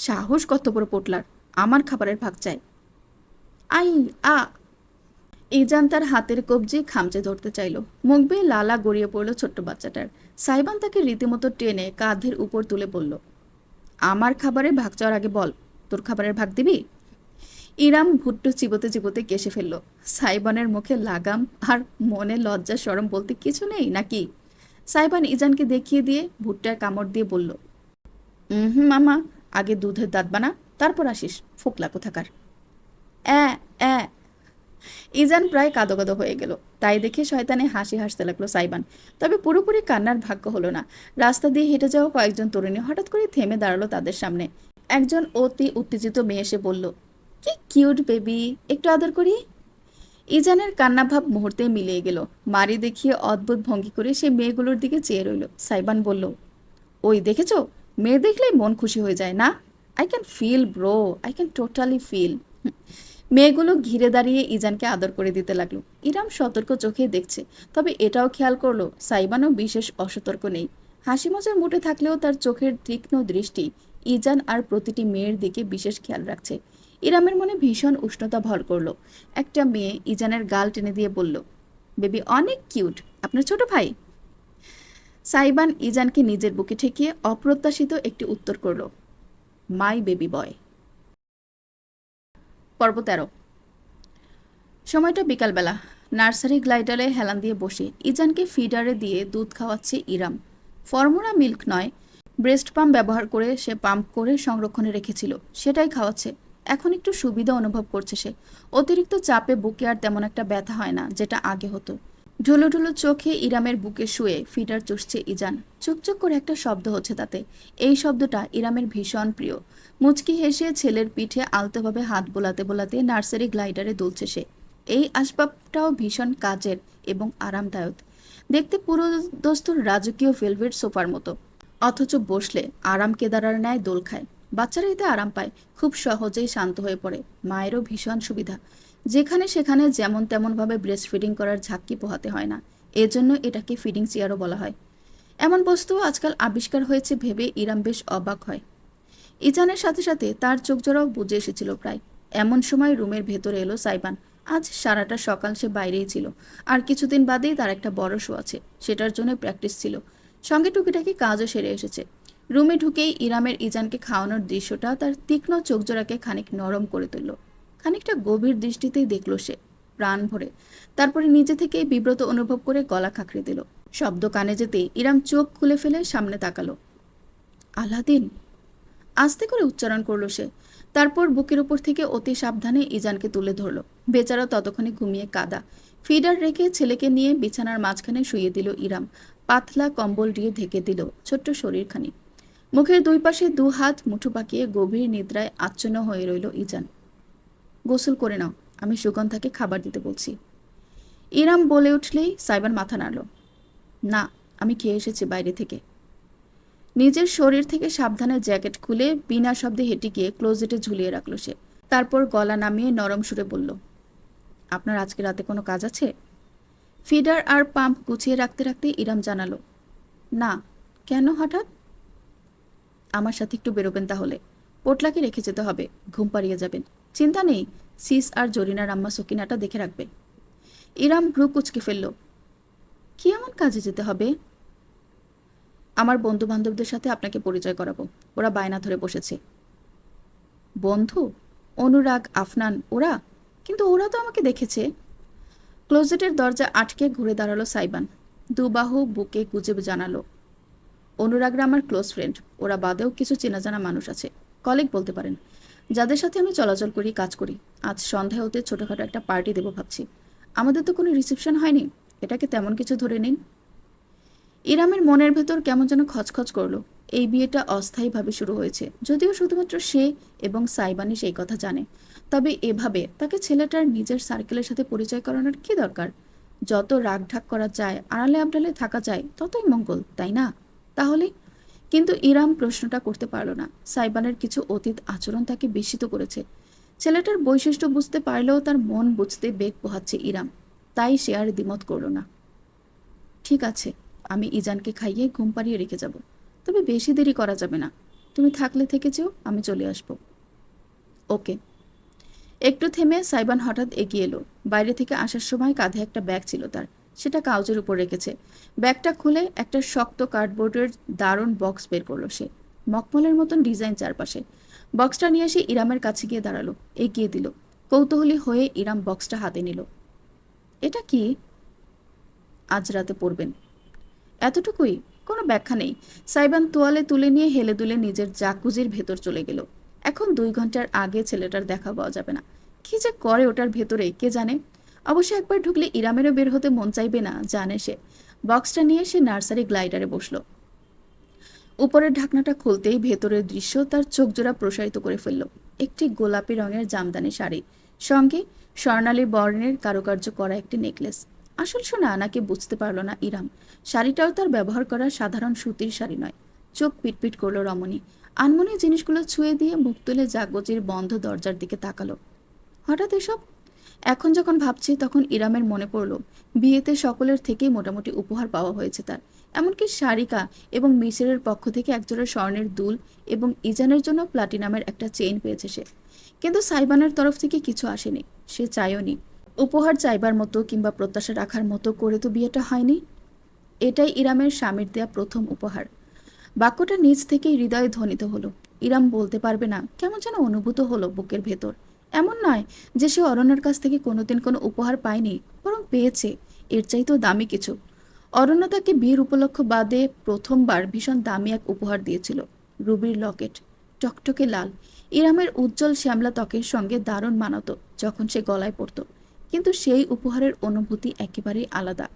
S1: সাহস কত বড় পোটলার, আমার খাবারের ভাগ চাই। আই আ ইজান তার হাতের কবজি খামচে ধরতে চাইল। মুখ বেয়ে লালা গড়িয়ে পড়ল ছোট্ট বাচ্চাটার। সাইবান তাকে রীতিমতো টেনে কাঁধের উপর তুলে বলল, আমার খাবারের ভাগ চাওয়ার আগে বল, তোর খাবারের ভাগ দিবি? ইরাম ভুট্টো চিবোতে চিবোতে কেসে ফেলল। সাইবানের মুখে লাগাম আর মনে লজ্জা শরম বলতে কিছু নেই নাকি? সাইবান ইজানকে দেখিয়ে দিয়ে ভুট্টার কামড় দিয়ে বলল, হুম মামা, আগে দুধের দাঁত বানা, তারপর আসিস, ফোকলা কোথাকার। অ্যা অ্যা ইজান প্রায় কাঁদো কাঁদো হয়ে গেল। তাই দেখে শয়তানে হাসি হাসতে লাগলো সাইবান। তবে পুরোপুরি কান্নার ভাগ্য হলো না। রাস্তা দিয়ে হেঁটে যাওয়া কয়েকজন তরুণী হঠাৎ করে থেমে দাঁড়ালো তাদের সামনে। একজন অতি উত্তেজিত মেয়ে এসে বলল, কি কিউট বেবি, একটু আদর করি। ইজানের কান্নাভাব মুহূর্তে মিলিয়ে গেল। মারি দেখিয়ে অদ্ভুত ভঙ্গি করে সে মেয়েগুলোর দিকে চেয়ে রইল। সাইবান বলল, ওই দেখেছো, মেয়ে দেখলেই মন খুশি হয়ে যায় না? I can feel bro, I can totally feel. মেয়েগুলো ঘিরে দাঁড়িয়ে ইজানকে আদর করে দিতে লাগলো। ইরাম সতর্ক চোখেই দেখছে, তবে এটাও খেয়াল করলো সাইবানও বিশেষ অসতর্ক নেই। হাসি মজার মুটে থাকলেও তার চোখের তীক্ষ্ণ দৃষ্টি ইজান আর প্রতিটি মেয়ের দিকে বিশেষ খেয়াল রাখছে। ইরামের মনে ভীষণ উষ্ণতা ভর করলো। একটা মেয়ে ইজানের গাল টেনে দিয়ে বলল, বেবি অনেক কিউট, আপনার ছোট ভাই? সাইবান ইজানকে নিজের বুকে ঠেকিয়ে অপ্রত্যাশিত একটি উত্তর করল, মাই বেবি বয়। পর্ব 13। সময়টা বিকালবেলা। নার্সারি গ্লাইডারে হেলান দিয়ে বসে ইজানকে ফিডারে দিয়ে দুধ খাওয়াচ্ছে ইরাম। ফর্মুলা মিল্ক নয়, ব্রেস্ট পাম্প ব্যবহার করে সে পাম্প করে সংরক্ষণে রেখেছিল, সেটাই খাওয়াচ্ছে। এখন একটু সুবিধা অনুভব করছে সে। অতিরিক্ত চাপে বুকে আর তেমন একটা ব্যথা হয় না, যেটা আগে হতো। ঢুলো ঢুলো চোখে ইরামের বুকে শুয়ে ফিডার চুষছে ইজান। চুকচুক করে একটা শব্দ হচ্ছে তাতে। এই শব্দটা ইরামের ভীষণ প্রিয়। মুচকি হেসে ছেলের পিঠে আলতোভাবে হাত বোলাতে বোলাতে নার্সারি গ্লাইডারে দুলছে সে। এই আসবাবটাও ভীষণ কাজের এবং আরামদায়ক। দেখতে পুরো দস্তুর রাজকীয় ভেলভেট সোফার মতো, অথচ বসলে আরাম কেদারার ন্যায় দোল খায়। বাচ্চারা এতে আরাম পায়, খুব সহজেই শান্ত হয়ে পড়ে। মায়েরও ভীষণ সুবিধা, যেখানে সেখানে যেমন তেমনভাবে ব্রেস্ট ফিডিং করার ঝাক্কি পোহাতে হয় না। এজন্য এটাকে ফিডিং চেয়ারও বলা হয়। এমন বস্তু আজকাল আবিষ্কার হয়েছে ভেবে ইরাম বেশ অবাক হয়। ইজানের সাথে সাথে তার চোখ জোড়াও বুঝে এসেছিল প্রায়। এমন সময় রুমের ভেতরে এলো সাইবান। আজ সারাটা সকাল সে বাইরেই ছিল, আর কিছুদিন বাদেই তার একটা বড় শো আছে, সেটার জন্য প্র্যাকটিস ছিল। সঙ্গে টুকিটাকি কাজও সেরে এসেছে। রুমে ঢুকেই ইরামের ইজানকে খাওয়ানোর দৃশ্যটা তার তীক্ষ্ণ চোখজোড়াকে খানিক নরম করে তুলল। খানিকটা গভীর দৃষ্টিতেই দেখল সে, প্রাণ ভরে। তারপরে নিজে থেকেই বিব্রত অনুভব করে গলা খাঁকড়ে দিল। শব্দ কানে যেতেই ইরাম চোখ খুলে ফেলে সামনে তাকালো। আলাদিন, আস্তে করে উচ্চারণ করলো সে। তারপর বুকের উপর থেকে অতি সাবধানে ইজানকে তুলে ধরল। বেচারা ততক্ষণে ঘুমিয়ে কাদা। ফিডার রেখে ছেলেকে নিয়ে বিছানার মাঝখানে শুয়ে দিল ইরাম। পাতলা কম্বল দিয়ে ঢেকে দিল ছোট্ট শরীরখানি। মুখের 2 পাশে 2 হাত মুঠো পাকিয়ে গভীর নিদ্রায় আচ্ছন্ন হয়ে রইল ইজান। গোসল করে নাও, আমি সুগন্ধাকে খাবার দিতে বলছি। ইরাম বলে উঠলেই সাইবান মাথা নাড়ল। না, আমি খেয়ে এসেছি বাইরে থেকে। নিজের শরীর থেকে সাবধানে জ্যাকেট খুলে বিনা শব্দে হেঁটে গিয়ে ক্লোজেটে ঝুলিয়ে রাখলো সে। তারপর গলা নামিয়ে নরম সুরে বলল, আপনার আজকে রাতে কোনো কাজ আছে? ফিডার আর পাম্প গুছিয়ে রাখতে রাখতে ইরাম জানালো, না। কেন হঠাৎ? আমার সাথে একটু বেরোবেন তাহলে। পোটলাকে রেখে যেতে হবে, ঘুম পাড়িয়ে যাবেন। চিন্তা নেই, সিস আর জরিনার আম্মা সকিনাটা দেখে রাখবে। ইরাম ভ্রু কুচকে ফেলল। কি এমন কাজে যেতে হবে? আমার বন্ধু বান্ধবদের সাথে আপনাকে পরিচয় করাবো, ওরা বায়না ধরে বসেছে। বন্ধু? অনুরাগ, আফনান, ওরা? কিন্তু ওরা তো আমাকে দেখেছে। ক্লোজেটের দরজা আটকে ঘুরে দাঁড়ালো সাইবান, দুবাহু বুকে গুজে জানালো, অনুরাগরা আমার ক্লোজ ফ্রেন্ড, ওরা বাদেও কিছু চেনা জানা মানুষ আছে, কলিগ বলতে পারেন, যাদের সাথে আমি চলাচল করি, কাজ করি। আজ সন্ধ্যায় ওদের ছোটোখাটো একটা পার্টি দেবো ভাবছি। আমাদের তো কোনো রিসেপশন হয়নি, এটাকে তেমন কিছু ধরে নিন। ইরামের মনের ভেতর কেমন যেন খচখচ করলো। এই বিয়েটা অস্থায়ীভাবে শুরু হয়েছে, যদিও শুধুমাত্র সে এবং সাইবানি সেই কথা জানে। তবে এভাবে তাকে ছেলেটার নিজের সার্কেলের সাথে পরিচয় করানোর কি দরকার? যত রাগঢাক করা যায়, আড়ালে আবডালে থাকা যায়, ততই মঙ্গল, তাই না? তাহলে কিন্তু ইরাম প্রশ্নটা করতে পারল না। সাইবানের কিছু অতীত আচরণ তাকে বিস্মিত করেছে। ছেলেটার বৈশিষ্ট্য বুঝতে পারলেও তার মন বুঝতে বেগ পোহাচ্ছে ইরাম। তাই সে আর দ্বিমত করল না। ঠিক আছে, আমি ইজানকে খাইয়ে ঘুম পাড়িয়ে রেখে যাব, তবে বেশি দেরি করা যাবে না। তুমি থাকলে থেকে যেও, আমি চলে আসব। ওকে। একটু থেমে সাইবান হঠাৎ এগিয়ে এলো। বাইরে থেকে আসার সময় কাঁধে একটা ব্যাগ ছিল তার, সেটা কাউচের উপর রেখেছে। ব্যাগটা খুলে একটা শক্ত কার্ডবোর্ডের দারুণ বক্স বের করলো সে, মখমলের মতন ডিজাইন চারপাশে। বক্সটা নিয়ে এসে ইরামের কাছে গিয়ে দাঁড়ালো, এগিয়ে দিল। কৌতূহলী হয়ে ইরাম বক্সটা হাতে নিল। এটা কি? আজ রাতে পড়বেন, এতটুকুই, কোনো ব্যাখ্যা নেই। সাইবান তোয়ালে তুলে নিয়ে হেলে দুলে নিজের জাকুজির ভেতর চলে গেল। এখন 2 ঘন্টার আগে ছেলেটার দেখা পাওয়া যাবে না। কি যে করে ওটার ভেতরে কে জানে। অবশ্য একবার ঢুকলে ইরামেরও বের হতে মন চাইবে না, জানে সে। বক্সটা নিয়ে সে নার্সারি গ্লাইডারে বসলো। উপরের ঢাকনাটা খুলতেই ভেতরের দৃশ্য তার চোখজোড়া প্রসারিত করে ফেলল। একটি গোলাপি রঙের জামদানি শাড়ি, সঙ্গে স্বর্ণালী বর্ণের কারুকার্য করা একটি নেকলেস। আসল সোনা নাকি বুঝতে পারল না ইরাম। শাড়িটাও তার ব্যবহার করা সাধারণ সুতির শাড়ি নয়। চোখ পিটপিট করল রমণী। আনমনে জিনিসগুলো ছুঁয়ে দিয়ে মুখ তুলে জাগোজির বন্ধ দরজার দিকে তাকালো। হঠাৎ এসব? এখন যখন ভাবছি তখন ইরামের মনে পড়ল বিয়েতে সকলের থেকেই মোটামুটি উপহার পাওয়া হয়েছে তার। এমনকি সারিকা এবং মিসরের পক্ষ থেকে একজোড়া স্বর্ণের দুল এবং ইজানের জন্য প্লাটিনামের একটা চেইন পেয়েছে সে। কিন্তু সাইবানের তরফ থেকে কিছু আসেনি, সে চায়ওনি। উপহার চাইবার মতো কিংবা প্রত্যাশা রাখার মতো করে তো বিয়েটা হয়নি। এটাই ইরামের স্বামীর দেয়া প্রথম উপহার। বাক্যটা নিজ থেকেই হৃদয়ে ধ্বনিত হলো। ইরাম বলতে পারবে না, কেমন যেন অনুভূত হলো বুকের ভেতর। এমন নয় যে সে অরণ্যের কাছ থেকে কোনোদিন কোনো উপহার পায়নি, বরং পেয়েছে, এর চাইতেও দামি কিছু। অরণ্য তাকে বিয়ের উপলক্ষ বাদে প্রথমবার ভীষণ দামি এক উপহার দিয়েছিল, রুবির লকেট, টকটকে লাল। ইরামের উজ্জ্বল শ্যামলা ত্বকের সঙ্গে দারুণ মানাতো যখন সে গলায় পড়ত। কিন্তু সেই উপহারের অনুভূতি একেবারেই আলাদা।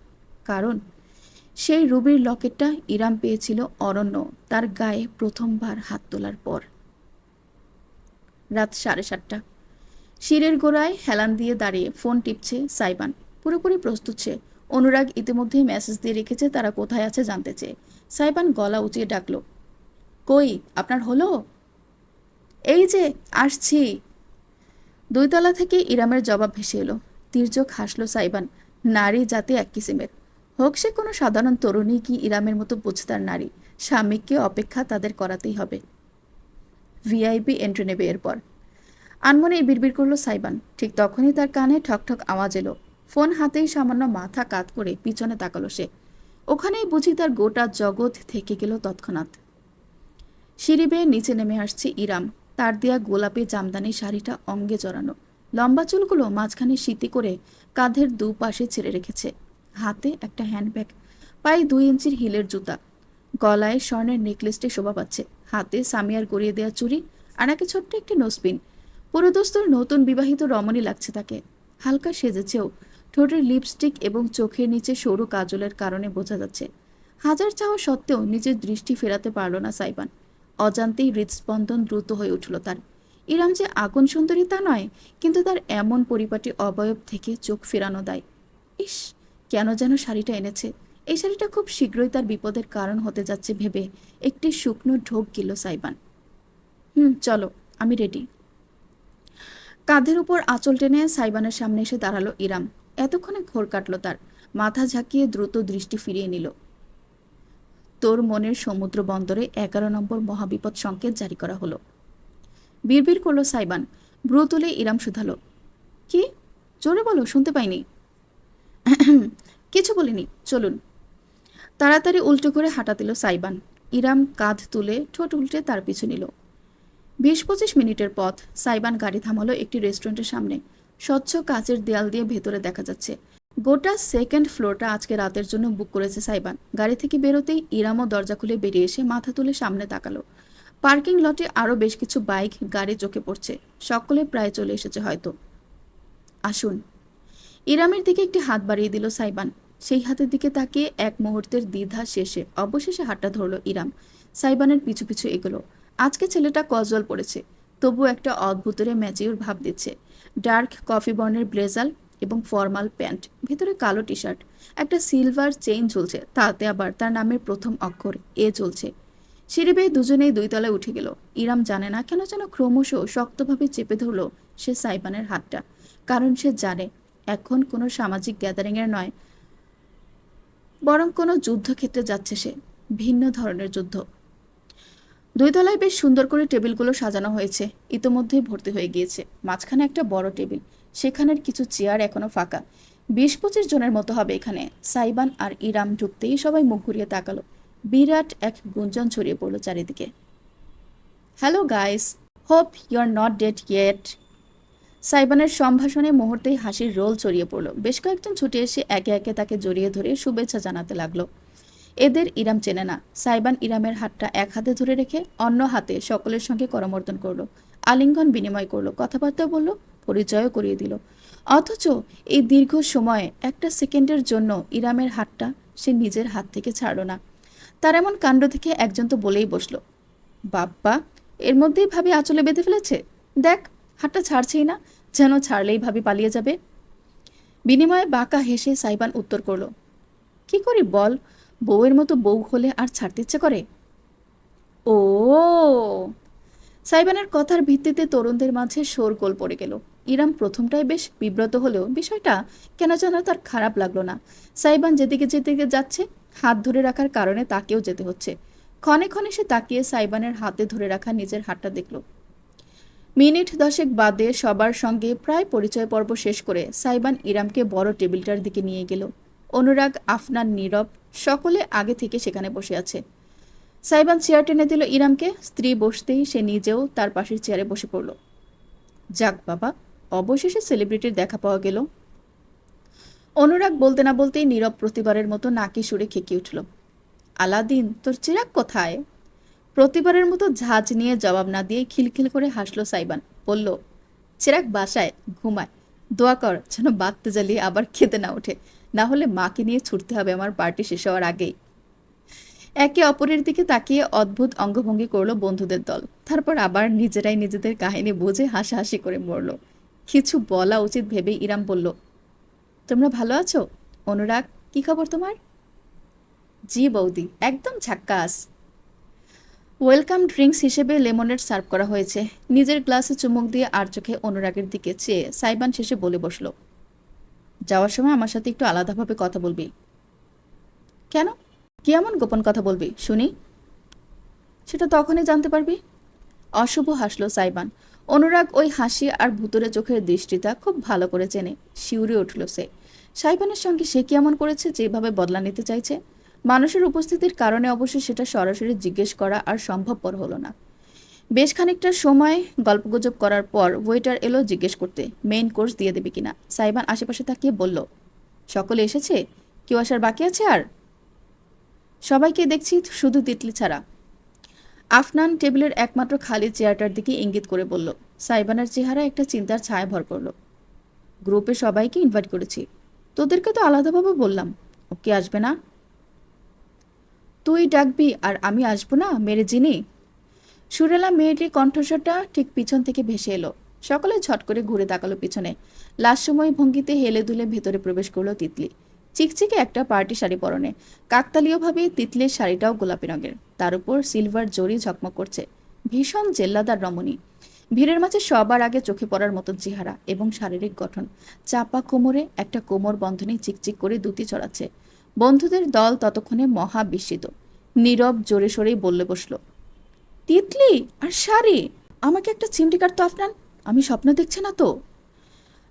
S1: কারণ সেই রুবির লকেটটা ইরাম পেয়েছিল অরণ্য তার গায়ে প্রথমবার হাত তোলার পর। রাত 7:30। শিরের গোড়ায় হেলান দিয়ে দাঁড়িয়ে ফোন টিপছে সাইবান। পুরোপুরি প্রস্তুত সে। অনুরাগ ইতিমধ্যেই মেসেজ দিয়ে রেখেছে তারা কোথায় আছে জানতে চেয়ে। সাইবান গলা উঁচিয়ে ডাকলো, কই, আপনার হলো? এই যে আসছি। 2 তলা থেকে ইরামের জবাব ভেসে এলো। তির্যক হাসলো সাইবান। নারী জাতি এক কিসিমের, হোক সে কোনো সাধারণ তরুণী কি ইরামের মতো বুঝতার নারী, স্বামীকে অপেক্ষা তাদের করাতেই হবে। ভিআইপি এন্ট্রি নেবে এরপর। আনমনেই বিড়বিড় করলো সাইবান। ঠিক তখনই তার কানে ঠকঠক আওয়াজ এলো। ফোন হাতেই সামান্য মাথা কাত করে পিছনে তাকালো সে। ওখানেই বুঝি তার গোটা জগৎ থেকে গেল তৎক্ষণাৎ। সিঁড়ি বেয়ে নিচে নেমে আসছে ইরাম। তার দেয়া গোলাপি জামদানি শাড়িটা অঙ্গে জড়ানো, লম্বা চুলগুলো মাঝখানে সিতি করে কাঁধের দুপাশে ছেড়ে রেখেছে। হাতে একটা হ্যান্ডব্যাগ, পায়ে 2 ইঞ্চির হিলের জুতা, গলায় স্বর্ণের নেকলেসটি শোভা পাচ্ছে, হাতে সামিয়ার গড়িয়ে দেওয়া চুড়ি, আর একে ছোট্ট একটি নোসপিন। পুরোদস্তুর নতুন বিবাহিত রমণী লাগছে তাকে। হালকা সেজেছেও, ঠোঁটের লিপস্টিক এবং চোখের নিচে সরু কাজলের কারণে বোঝা যাচ্ছে। হাজার চাওয়া সত্ত্বেও নিজের দৃষ্টি ফেরাতে পারল না সাইবান। অজান্তেই হৃদস্পন্দন দ্রুত হয়ে উঠল তার। ইরাম যে আগুন সুন্দরী তা নয়, কিন্তু তার এমন পরিপাটি অবয়ব থেকে চোখ ফেরানো দায়। ইস, কেন যেন শাড়িটা এনেছে, এই শাড়িটা খুব শীঘ্রই তার বিপদের কারণ হতে যাচ্ছে ভেবে একটি শুকনো ঢোক গিল সাইবান। চলো, আমি রেডি। কাঁধের উপর আঁচল টেনে সাইবানের সামনে এসে দাঁড়ালো ইরাম। এতক্ষণে ঘোর কাটল তার। মাথা ঝাঁকিয়ে দ্রুত দৃষ্টি ফিরিয়ে নিল। তোর মনের সমুদ্র বন্দরে 11 নম্বর মহাবিপদ সংকেত জারি করা হলো। বিড়বিড় করলো সাইবান। ভ্রু তুলে ইরাম শুধালো, কি? জোরে বলো, শুনতে পাইনি। কিছু বলিনি, চলুন। তাড়াতাড়ি উল্টো করে হাঁটা দিল সাইবান। ইরাম কাঁধ তুলে ঠোঁট উল্টে তার পিছু নিল। 20-25 মিনিটের পথ। সাইবান গাড়ি থামালো একটি রেস্টুরেন্টের সামনে। স্বচ্ছ কাচের দেয়াল দিয়ে ভেতরে দেখা যাচ্ছে। গোটা সেকেন্ড ফ্লোরটা আজকে রাতের জন্য বুক করেছে সাইবান। গাড়ি থেকে বেরোতেই ইরামও দরজা খুলে বেরিয়ে এসে মাথা তুলে সামনে তাকালো। পার্কিং লটে আরও বেশ কিছু বাইক গাড়ি চোখে পড়ছে। সকলে প্রায় চলে এসেছে হয়তো। আসুন। ইরামের দিকে একটি হাত বাড়িয়ে দিল সাইবান। সেই হাতের দিকে তাকিয়ে এক মুহূর্তের দ্বিধা শেষে অবশেষে হাতটা ধরল ইরাম। সাইবানের পিছু পিছু এগোলো। আজকে ছেলেটা কজল পড়েছে, তবু একটা অদ্ভুতরে ম্যাচিউর ভাব দিচ্ছে। ডার্ক কফি বর্ণের ব্লেজার এবং ফর্মাল প্যান্ট, ভেতরে কালো টি শার্ট, একটা সিলভার চেইন ঝুলছে, তাতে আবার তার নামের প্রথম অক্ষর এ চলছে। সিঁড়ি বেয়ে দুজনেই 2 তলায় উঠে গেল। ইরাম জানে না কেন যেন ক্রমশ শক্তভাবে চেপে ধরল সে সাইবানের হাতটা। কারণ সে জানে এখন কোনো সামাজিক গ্যাদারিংয়ের নয়, বরং কোনো যুদ্ধক্ষেত্রে যাচ্ছে সে। ভিন্ন ধরনের যুদ্ধ। 2 তলায় বেশ সুন্দর করে টেবিলগুলো সাজানো হয়েছে। ইতোমধ্যেই ভর্তি হয়ে গিয়েছে। মাঝখানে একটা বড় টেবিল, সেখানের কিছু চেয়ার এখনো ফাঁকা। 20-25 জনের মতো হবে এখানে। সাইবান আর ইরাম ঢুকতেই সবাই মুখ ঘুরিয়ে তাকালো। বিরাট এক গুঞ্জন ছড়িয়ে পড়লো চারিদিকে। Hello guys, hope you are not dead yet. সাইবানের সম্ভাষণে মুহূর্তেই হাসির রোল ছড়িয়ে পড়ল। বেশ কয়েকজন ছুটে এসে একে একে তাকে জড়িয়ে ধরে শুভেচ্ছা জানাতে লাগলো। এদের ইরাম চেনে না। সাইবান ইরামের হাতটা এক হাতে ধরে রেখে অন্য হাতে সকলের সঙ্গে করমর্দন করলো। আলিঙ্গন বিনিময় করলো, কথাবার্তা বলল, পরিচয়ও করিয়ে দিল। অথচ এই দীর্ঘ সময়ে একটা সেকেন্ডের জন্য ইরামের হাতটা সে নিজের হাত থেকে ছাড়ল না। তার এমন কাণ্ড দেখে একজন তো বলেই বসলো, বাপ্পা, এর মধ্যেই ভাবি আঁচলে বেঁধে ফেলেছে। দেখ, হাতটা ছাড়ছেই না, যেন ছাড়লেই ভাবি পালিয়ে যাবে। বিনিময়ে বাঁকা হেসে সাইবান উত্তর করলো, কি করি বল, বউয়ের মতো বউ হলে আর ছাড়তে ইচ্ছে করে? ও। সাইবানের কথার ভিত্তিতে তরুণদের মাঝে শোরগোল পড়ে গেল। ইরাম প্রথমটায় বেশ বিব্রত হলেও বিষয়টা কেন যেন তার খারাপ লাগলো না। সাইবান যেদিকে যেদিকে যাচ্ছে হাত ধরে রাখার কারণে তাকেও যেতে হচ্ছে। ক্ষণে ক্ষণে সে তাকিয়ে সাইবানের হাতে ধরে রাখা নিজের হাতটা দেখল। মিনিট 10 বাদে সবার সঙ্গে প্রায় পরিচয় পর্ব শেষ করে সাইবান ইরামকে বড় টেবিলটার দিকে নিয়ে গেল। অনুরাগ, আফনান, নীরব সকলে আগে থেকে সেখানে বসে আছে। সাইবান চেয়ার টেনে দিল ইরামকে। স্ত্রী বসতেই সে নিজেও তার পাশের চেয়ারে বসে পড়ল। যাক বাবা, অবশেষে সেলিব্রিটির দেখা পাওয়া গেল। অনুরাগ বলতে না বলতেই নীরব প্রতিবারের মতো নাকি সুরে খেকে উঠল, আলাদিন, তোর চিরাগ কোথায়? প্রতিবারের মতো ঝাঁজ নিয়ে জবাব না দিয়ে খিলখিল করে হাসলো সাইবান। বলল, চিরাগ বাসায় ঘুমায়। দোয়া কর যেন বাত্তে জ্বালিয়ে আবার খেতে না ওঠে, না হলে মাকে নিয়ে ছুটতে হবে আমার পার্টি শেষ হওয়ার আগেই। একে অপরের দিকে তাকিয়ে অদ্ভুত অঙ্গভঙ্গি করলো বন্ধুদের দল। তারপর আবার নিজেরাই নিজেদের কাহিনী বুঝে হাসাহাসি করে মরল। কিছু বলা উচিত ভেবে ইরাম বলল, তোমরা ভালো আছো? অনুরাগ, কি খবর তোমার? জি বৌদি, একদম ঝাক্কাস। ওয়েলকাম ড্রিঙ্কস হিসেবে লেমনেড সার্ভ করা হয়েছে। নিজের গ্লাসে চুমুক দিয়ে আর চোখে অনুরাগের দিকে চেয়ে সাইবান শেষে বলে বসল, যাওয়ার সময় আমার সাথে একটু আলাদাভাবে কথা বলবি। কেন? কি এমন গোপন কথা বলবি শুনি? সেটা তখনই জানতে পারবি। অশুভ হাসলো সাইবান। অনুরাগ ওই হাসি আর ভুতুরে চোখের দৃষ্টিটা খুব ভালো করে চেনে। শিউরে উঠল সে। সাইবানের সঙ্গে সে কি এমন করেছে যেভাবে বদলা নিতে চাইছে? মানুষের উপস্থিতির কারণে অবশ্য সেটা সরাসরি জিজ্ঞেস করা আর সম্ভবপর হলো না। বেশ খানিকটা সময় গল্পগুজব করার পর ওয়েটার এলো জিজ্ঞেস করতে মেইন কোর্স দিয়ে দেবে কিনা। সাইবান আশেপাশে তাকিয়ে বলল, সকলে এসেছে, কেউ আসার বাকি আছে? আর সবাইকে দেখছি, শুধু তিতলি ছাড়া। আফনান টেবিলের একমাত্র খালি চেয়ারটার দিকে ইঙ্গিত করে বলল। সাইবানের চেহারা একটা চিন্তার ছায়া ভর করল। গ্রুপে সবাইকে ইনভাইট করেছি, তোদেরকে তো আলাদাভাবে বললাম। ওকে আসবে না? তুই ডাকবি আর আমি আসবো না মেরে জিনি? সুরেলা মেয়েটির কণ্ঠস্বরটা ঠিক পিছন থেকে ভেসে এলো। সকলে ঝট করে ঘুরে তাকালো পিছনে। লাস্যময় ভঙ্গিতে হেলে দুলে ভেতরে প্রবেশ করলো তিতলি। চিকচিকে একটা পার্টি শাড়ি পরনে, কাকতালীয়ভাবে তিতলির শাড়িটাও গোলাপি রঙের, তার উপর সিলভার জরি ঝকমক করছে। ভীষণ জেল্লাদার রমণী। ভিড়ের মাঝে সবার আগে চোখে পড়ার মতো চেহারা এবং শারীরিক গঠন। চাপা কোমরে একটা কোমর বন্ধনী চিকচিক করে দুটি ছড়াচ্ছে। বন্ধুদের দল ততক্ষণে মহা বিস্মিত। নীরব জোরে সোরেই বললে বসল, তিতলি আর শাড়ি! আমাকে একটা চিমটি কাটতো আফনান, আমি স্বপ্ন দেখছি না তো?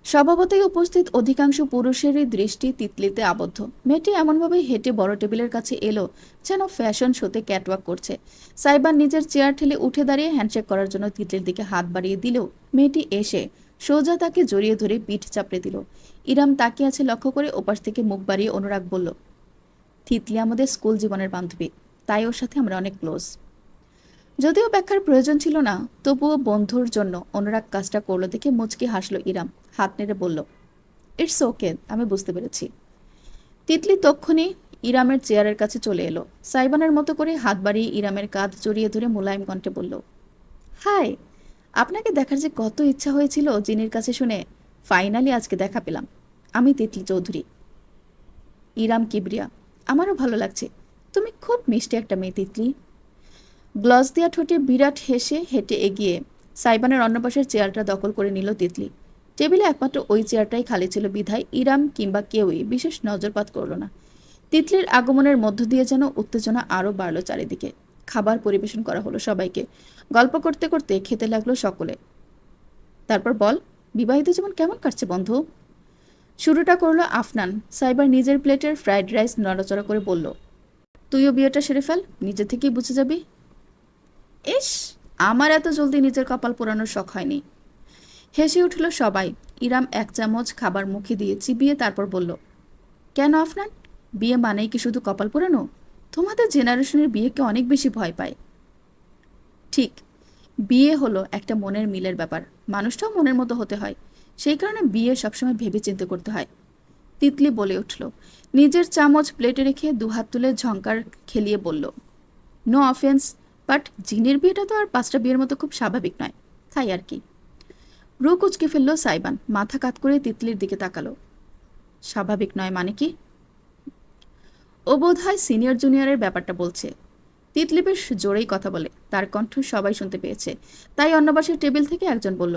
S1: স্বভাবতই উপস্থিত অধিকাংশ পুরুষেরই দৃষ্টি তিতলিতে আবদ্ধ। মেয়েটি এমনভাবে হেঁটে বড় টেবিলের কাছে এলো যেন ফ্যাশন শোতে ক্যাটওয়াক করছে। সাইবার নিজের চেয়ার ঠেলে উঠে দাঁড়িয়ে হ্যান্ডশেক করার জন্য তিতলির দিকে হাত বাড়িয়ে দিলেও মেয়েটি এসে সোজা তাকে জড়িয়ে ধরে পিঠ চাপড়ে দিল। ইরাম তাকিয়ে আছে লক্ষ্য করে ওপাশ থেকে মুখ বাড়িয়ে অনুরাগ বলল, তিতলি আমাদের স্কুল জীবনের বান্ধবী, তাই ওর সাথে আমরা অনেক ক্লোজ। যদিও ব্যাখ্যার প্রয়োজন ছিল না, তবুও বন্ধুর জন্য অনুরাগ কাজটা করলো দেখে মুচকি হাসলো ইরাম। হাত নেড়ে বলল, ইটস ওকে, আমি বুঝতে পেরেছি। তিতলি তক্ষুনি ইরামের চেয়ারের কাছে চলে এলো। সাইবানের মতো করে হাত বাড়িয়ে ইরামের কাঁধ জড়িয়ে ধরে মোলায়েম কণ্ঠে বলল, হাই, আপনাকে দেখার যে কত ইচ্ছা হয়েছিল জিনির কাছে শুনে, ফাইনালি আজকে দেখা পেলাম। আমি তিতলি চৌধুরী। ইরাম কিবরিয়া, আমারও ভালো লাগছে। তুমি খুব মিষ্টি একটা মেয়ে তিতলি। গ্লস দিয়া ঠোঁটে বিরাট হেসে হেঁটে এগিয়ে সাইবানের অন্য পাশের চেয়ারটা দখল করে নিল তিতলি। টেবিলে একমাত্র ওই চেয়ারটাই খালি ছিল বিধায় ইরাম কিংবা কেউই বিশেষ নজরপাত করল না। তিতলির আগমনের মধ্য দিয়ে যেন উত্তেজনা আরও বাড়ল চারিদিকে। খাবার পরিবেশন করা হলো সবাইকে। গল্প করতে করতে খেতে লাগলো সকলে। তারপর বল, বিবাহিত জীবন কেমন কাটছে বন্ধু? শুরুটা করলো আফনান। সাইবার নিজের প্লেটের ফ্রাইড রাইস নড়াচড়া করে বলল, তুইও বিয়েটা সেরে ফেল, নিজে থেকেই বুঝে যাবি। ইস, আমার এত জলদি নিজের কপাল পোড়ানোর শখ হয়নি। হেসে উঠল সবাই। ইরাম এক চামচ খাবার মুখে দিয়ে চিবিয়ে তারপর বলল, কেন আফনান, বিয়ে মানেই কি শুধু কপাল পোড়ানো? তোমাদের জেনারেশনের বিয়েকে অনেক বেশি ভয় পায়। ঠিক, বিয়ে হলো একটা মনের মিলের ব্যাপার। মানুষটাও মনের মতো হতে হয়, সেই কারণে বিয়ে সবসময় ভেবে চিন্তে করতে হয়। তিতলি বলে উঠল, নিজের চামচ প্লেটে রেখে দুহাত তুলে ঝংকার খেলিয়ে বলল, নো অফেন্স, বাট জিনের বিয়েটা তো আর 5টা বিয়ের মতো খুব স্বাভাবিক নয়, তাই আর কি। রু কুচকে ফেলল সাইবান, মাথা কাত করে তিতলির দিকে তাকালো। স্বাভাবিক নয় মানে কি? ও বোধ হয় সিনিয়র জুনিয়রের ব্যাপারটা বলছে। তিতলি বেশ জোরেই কথা বলে, তার কণ্ঠ সবাই শুনতে পেয়েছে। তাই অন্য পাশের টেবিল থেকে একজন বলল,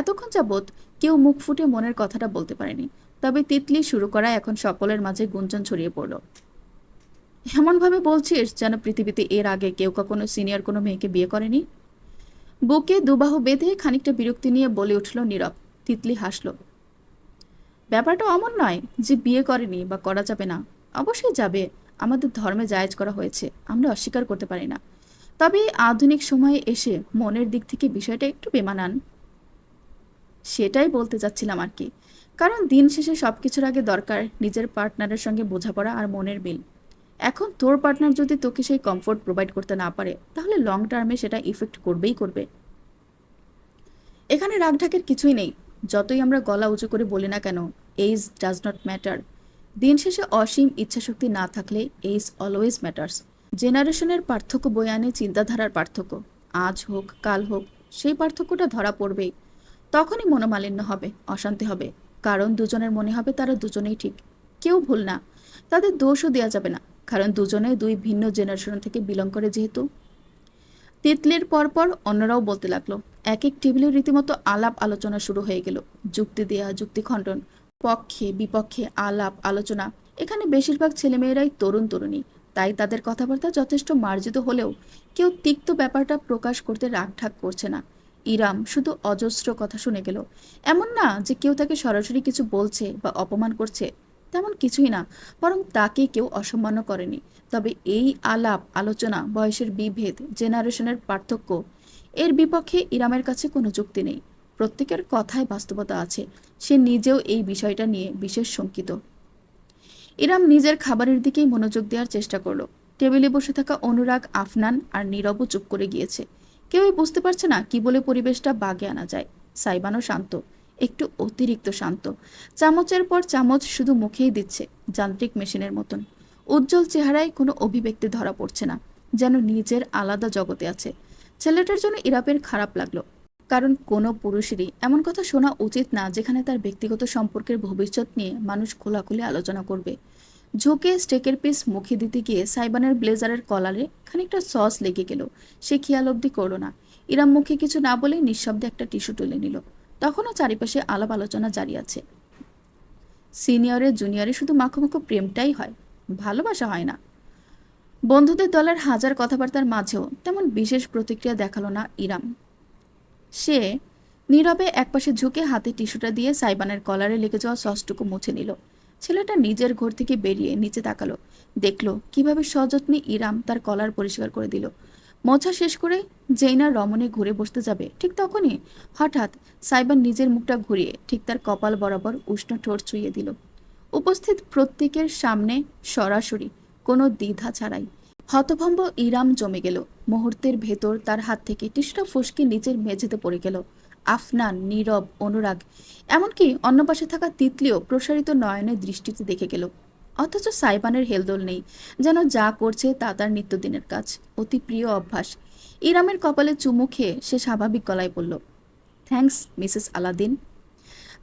S1: এতক্ষণ যাবৎ কেউ মুখ ফুটে মনের কথাটা বলতে পারেনি, তবে তিতলি শুরু করা এখন সকলের মাঝে গুঞ্জন ছড়িয়ে পড়ল। এমনভাবে বলছিস যেন পৃথিবীতে এর আগে কেউ কখনো সিনিয়র কোনো মেয়েকে বিয়ে করেনি। বুকে দুবাহু বেঁধে খানিকটা বিরক্তি নিয়ে বলে উঠল নীরব। তিতলি হাসল, ব্যাপারটা অমন নয় যে বিয়ে করেনি বা করা যাবে না, অবশ্যই যাবে। আমাদের ধর্মে জায়েজ করা হয়েছে, আমরা অস্বীকার করতে পারি না। তবে আধুনিক সময়ে এসে মনের দিক থেকে বিষয়টা একটু বেমানান। সেটাই বলতে যাচ্ছিলাম আর কি। কারণ দিন শেষে সবকিছুর আগে দরকার নিজের পার্টনারের সঙ্গে বোঝাপড়া আর মনের মিল। এখন তোর পার্টনার যদি তোকে সেই কমফোর্ট প্রোভাইড করতে না পারে, তাহলে লং টার্মে সেটা ইফেক্ট করবেই করবে। এখানে রাগঢাকের কিছুই নেই। যতই আমরা গলা উঁচু করে বলি না কেন, এইজ ডাজ নট ম্যাটার। দিন শেষে অসীম ইচ্ছাশক্তি না থাকলে এইজ অলওয়েজ ম্যাটার্স। জেনারেশনের পার্থক্য বয়ে আনে চিন্তাধারার পার্থক্য। আজ হোক কাল হোক, সেই পার্থক্যটা ধরা পড়বেই। তখনই মনোমালিন্য হবে, অশান্তি হবে। কারণ দুজনের মনে হবে তারা দুজনেই ঠিক, কেউ ভুল না। তাদের দোষও দেওয়া যাবে না, কারণ দুজনেই দুই ভিন্ন জেনারেশন থেকে বিলং করে যেহেতু। তিতলির পরপর অন্যরাও বলতে লাগলো। এক এক টেবিলে রীতিমতো আলাপ আলোচনা শুরু হয়ে গেল। যুক্তি দেয়া, যুক্তি খণ্ডন, পক্ষে বিপক্ষে আলাপ আলোচনা। এখানে বেশিরভাগ ছেলেমেয়েরাই তরুণ তরুণী, তাই তাদের কথাবার্তা যথেষ্ট মার্জিত হলেও কেউ তিক্ত ব্যাপারটা প্রকাশ করতে রাগঢাক করছে না। ইরাম শুধু অজস্র কথা শুনে গেল। এমন না যে কেউ তাকে সরাসরি কিছু বলছে বা অপমান করছে, তেমন কিছুই না, বরং তাকে কেউ অসম্মানও করেনি। তবে এই আলাপ আলোচনা, বয়সের বিভেদ, জেনারেশনের পার্থক্য, এর বিপক্ষে ইরামের কাছে কোনো যুক্তি নেই। প্রত্যেকের কথায় বাস্তবতা আছে। সে নিজেও এই বিষয়টা নিয়ে বিশেষ শঙ্কিত। ইরাম নিজের খাবারের দিকেই মনোযোগ দেওয়ার চেষ্টা করলো। টেবিলে বসে থাকা অনুরাগ, আফনান আর নীরবও চুপ করে গিয়েছে। কেউই বুঝতে পারছে না কি বলে পরিবেশটা বাগে আনা যায়। সাইবানও শান্ত, একটু অতিরিক্ত শান্ত। চামচের পর চামচ শুধু মুখেই দিচ্ছে, যান্ত্রিক মেশিনের মতন। উজ্জ্বল চেহারায় কোনো অভিব্যক্তি ধরা পড়ছে না, যেন নিজের আলাদা জগতে আছে। ছেলেটার জন্য ইরাপের খারাপ লাগলো। কারণ কোনো পুরুষেরই এমন কথা শোনা উচিত না যেখানে তার ব্যক্তিগত সম্পর্কের ভবিষ্যৎ নিয়ে মানুষ খোলাখুলি আলোচনা করবে। ঝুঁকে স্টেকের পিস মুখে দিতে গিয়ে সাইবানের ব্লেজারের কলারে খানিকটা সস লেগে গেল। সে খেয়াল অবধি করল না। ইরাম মুখে কিছু না বলে নিঃশব্দে একটা টিস্যু তুলে নিল। তখনও চারিপাশে আলাপ আলোচনা জারি আছে। সিনিয়রের জুনিয়রে শুধু মাখো প্রেমটাই হয়, ভালোবাসা হয় না। বন্ধুদের দলের হাজার কথাবার্তার মাঝেও তেমন বিশেষ প্রতিক্রিয়া দেখালো না ইরাম। সে নীরবে একপাশে ঝুঁকে হাতে টিস্যুটা দিয়ে সাইবানের কলারে লেগে যাওয়া সসটুকু মুছে নিল। ছেলেটা নিজের ঘর থেকে বেরিয়ে নিচে তাকালো। দেখলো কিভাবে সযত্নে ইরাম তার কলার পরিষ্কার করে দিল। মোছা শেষ করে যেই না রমণী ঘুরে বসতে যাবে ঠিক তখনই হঠাৎ সাইবান নিজের মুখটা ঘুরিয়ে ঠিক তার কপাল বরাবর উষ্ণ ঠোঁট ছুঁয়ে দিল। উপস্থিত প্রত্যেকের সামনে, সরাসরি, কোনো দ্বিধা ছাড়াই। হতভম্ব ইরাম জমে গেল। মুহূর্তের ভেতর তার হাত থেকে টিস্যুটা ফসকে নিচের মেঝেতে পড়ে গেল। আফনান, নীরব, অনুরাগ, এমনকি অন্য পাশে থাকা তিতলিও প্রসারিত নয়নের দৃষ্টিতে দেখে গেল। অথচ সাইবানের হেলদোল নেই, যেন যা করছে তা তার নিত্যদিনের কাজ, অতি প্রিয় অভ্যাস। ইরামের কপালে চুমু খেয়ে সে স্বাভাবিক গলায় বলল, থ্যাঙ্কস মিসেস আলাদিন।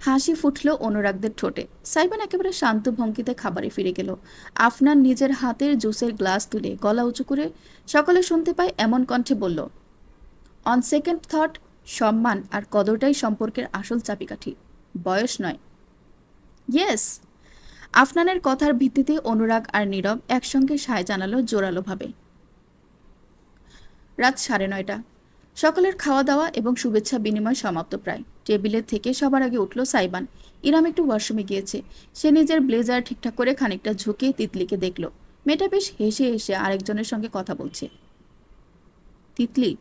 S1: হাসি ফুটল অনুরাগদের ঠোঁটে। সাইবান একেবারে শান্ত ভঙ্গিতে খাবারে ফিরে গেল। আফনান নিজের হাতের জুসের গ্লাস তুলে গলা উঁচু করে সকলে শুনতে পায় এমন কণ্ঠে বলল, অন সেকেন্ড থট, সম্মান আর কদরটাই সম্পর্কের আসল চাবিকাঠি, বয়স নয়। ইয়েস। আফনানের কথার ভিত্তিতে অনুরাগ আর নীরব একসঙ্গে সায় জানালো জোরালোভাবে। রাত 9:30। সকলের খাওয়া দাওয়া এবং শুভেচ্ছা বিনিময় সমাপ্ত প্রায়। টেবিলের থেকে সবার আগে উঠল সাইবান। ইরাম একটু ওয়াশরুমে গিয়েছে। সে নিজের ব্লেজার ঠিকঠাক করে খানিকটা ঝুঁকে তিতলিকে দেখল। মেয়েটা বেশ হেসে হেসে আরেকজনের সঙ্গে কথা বলছে। তিতলি?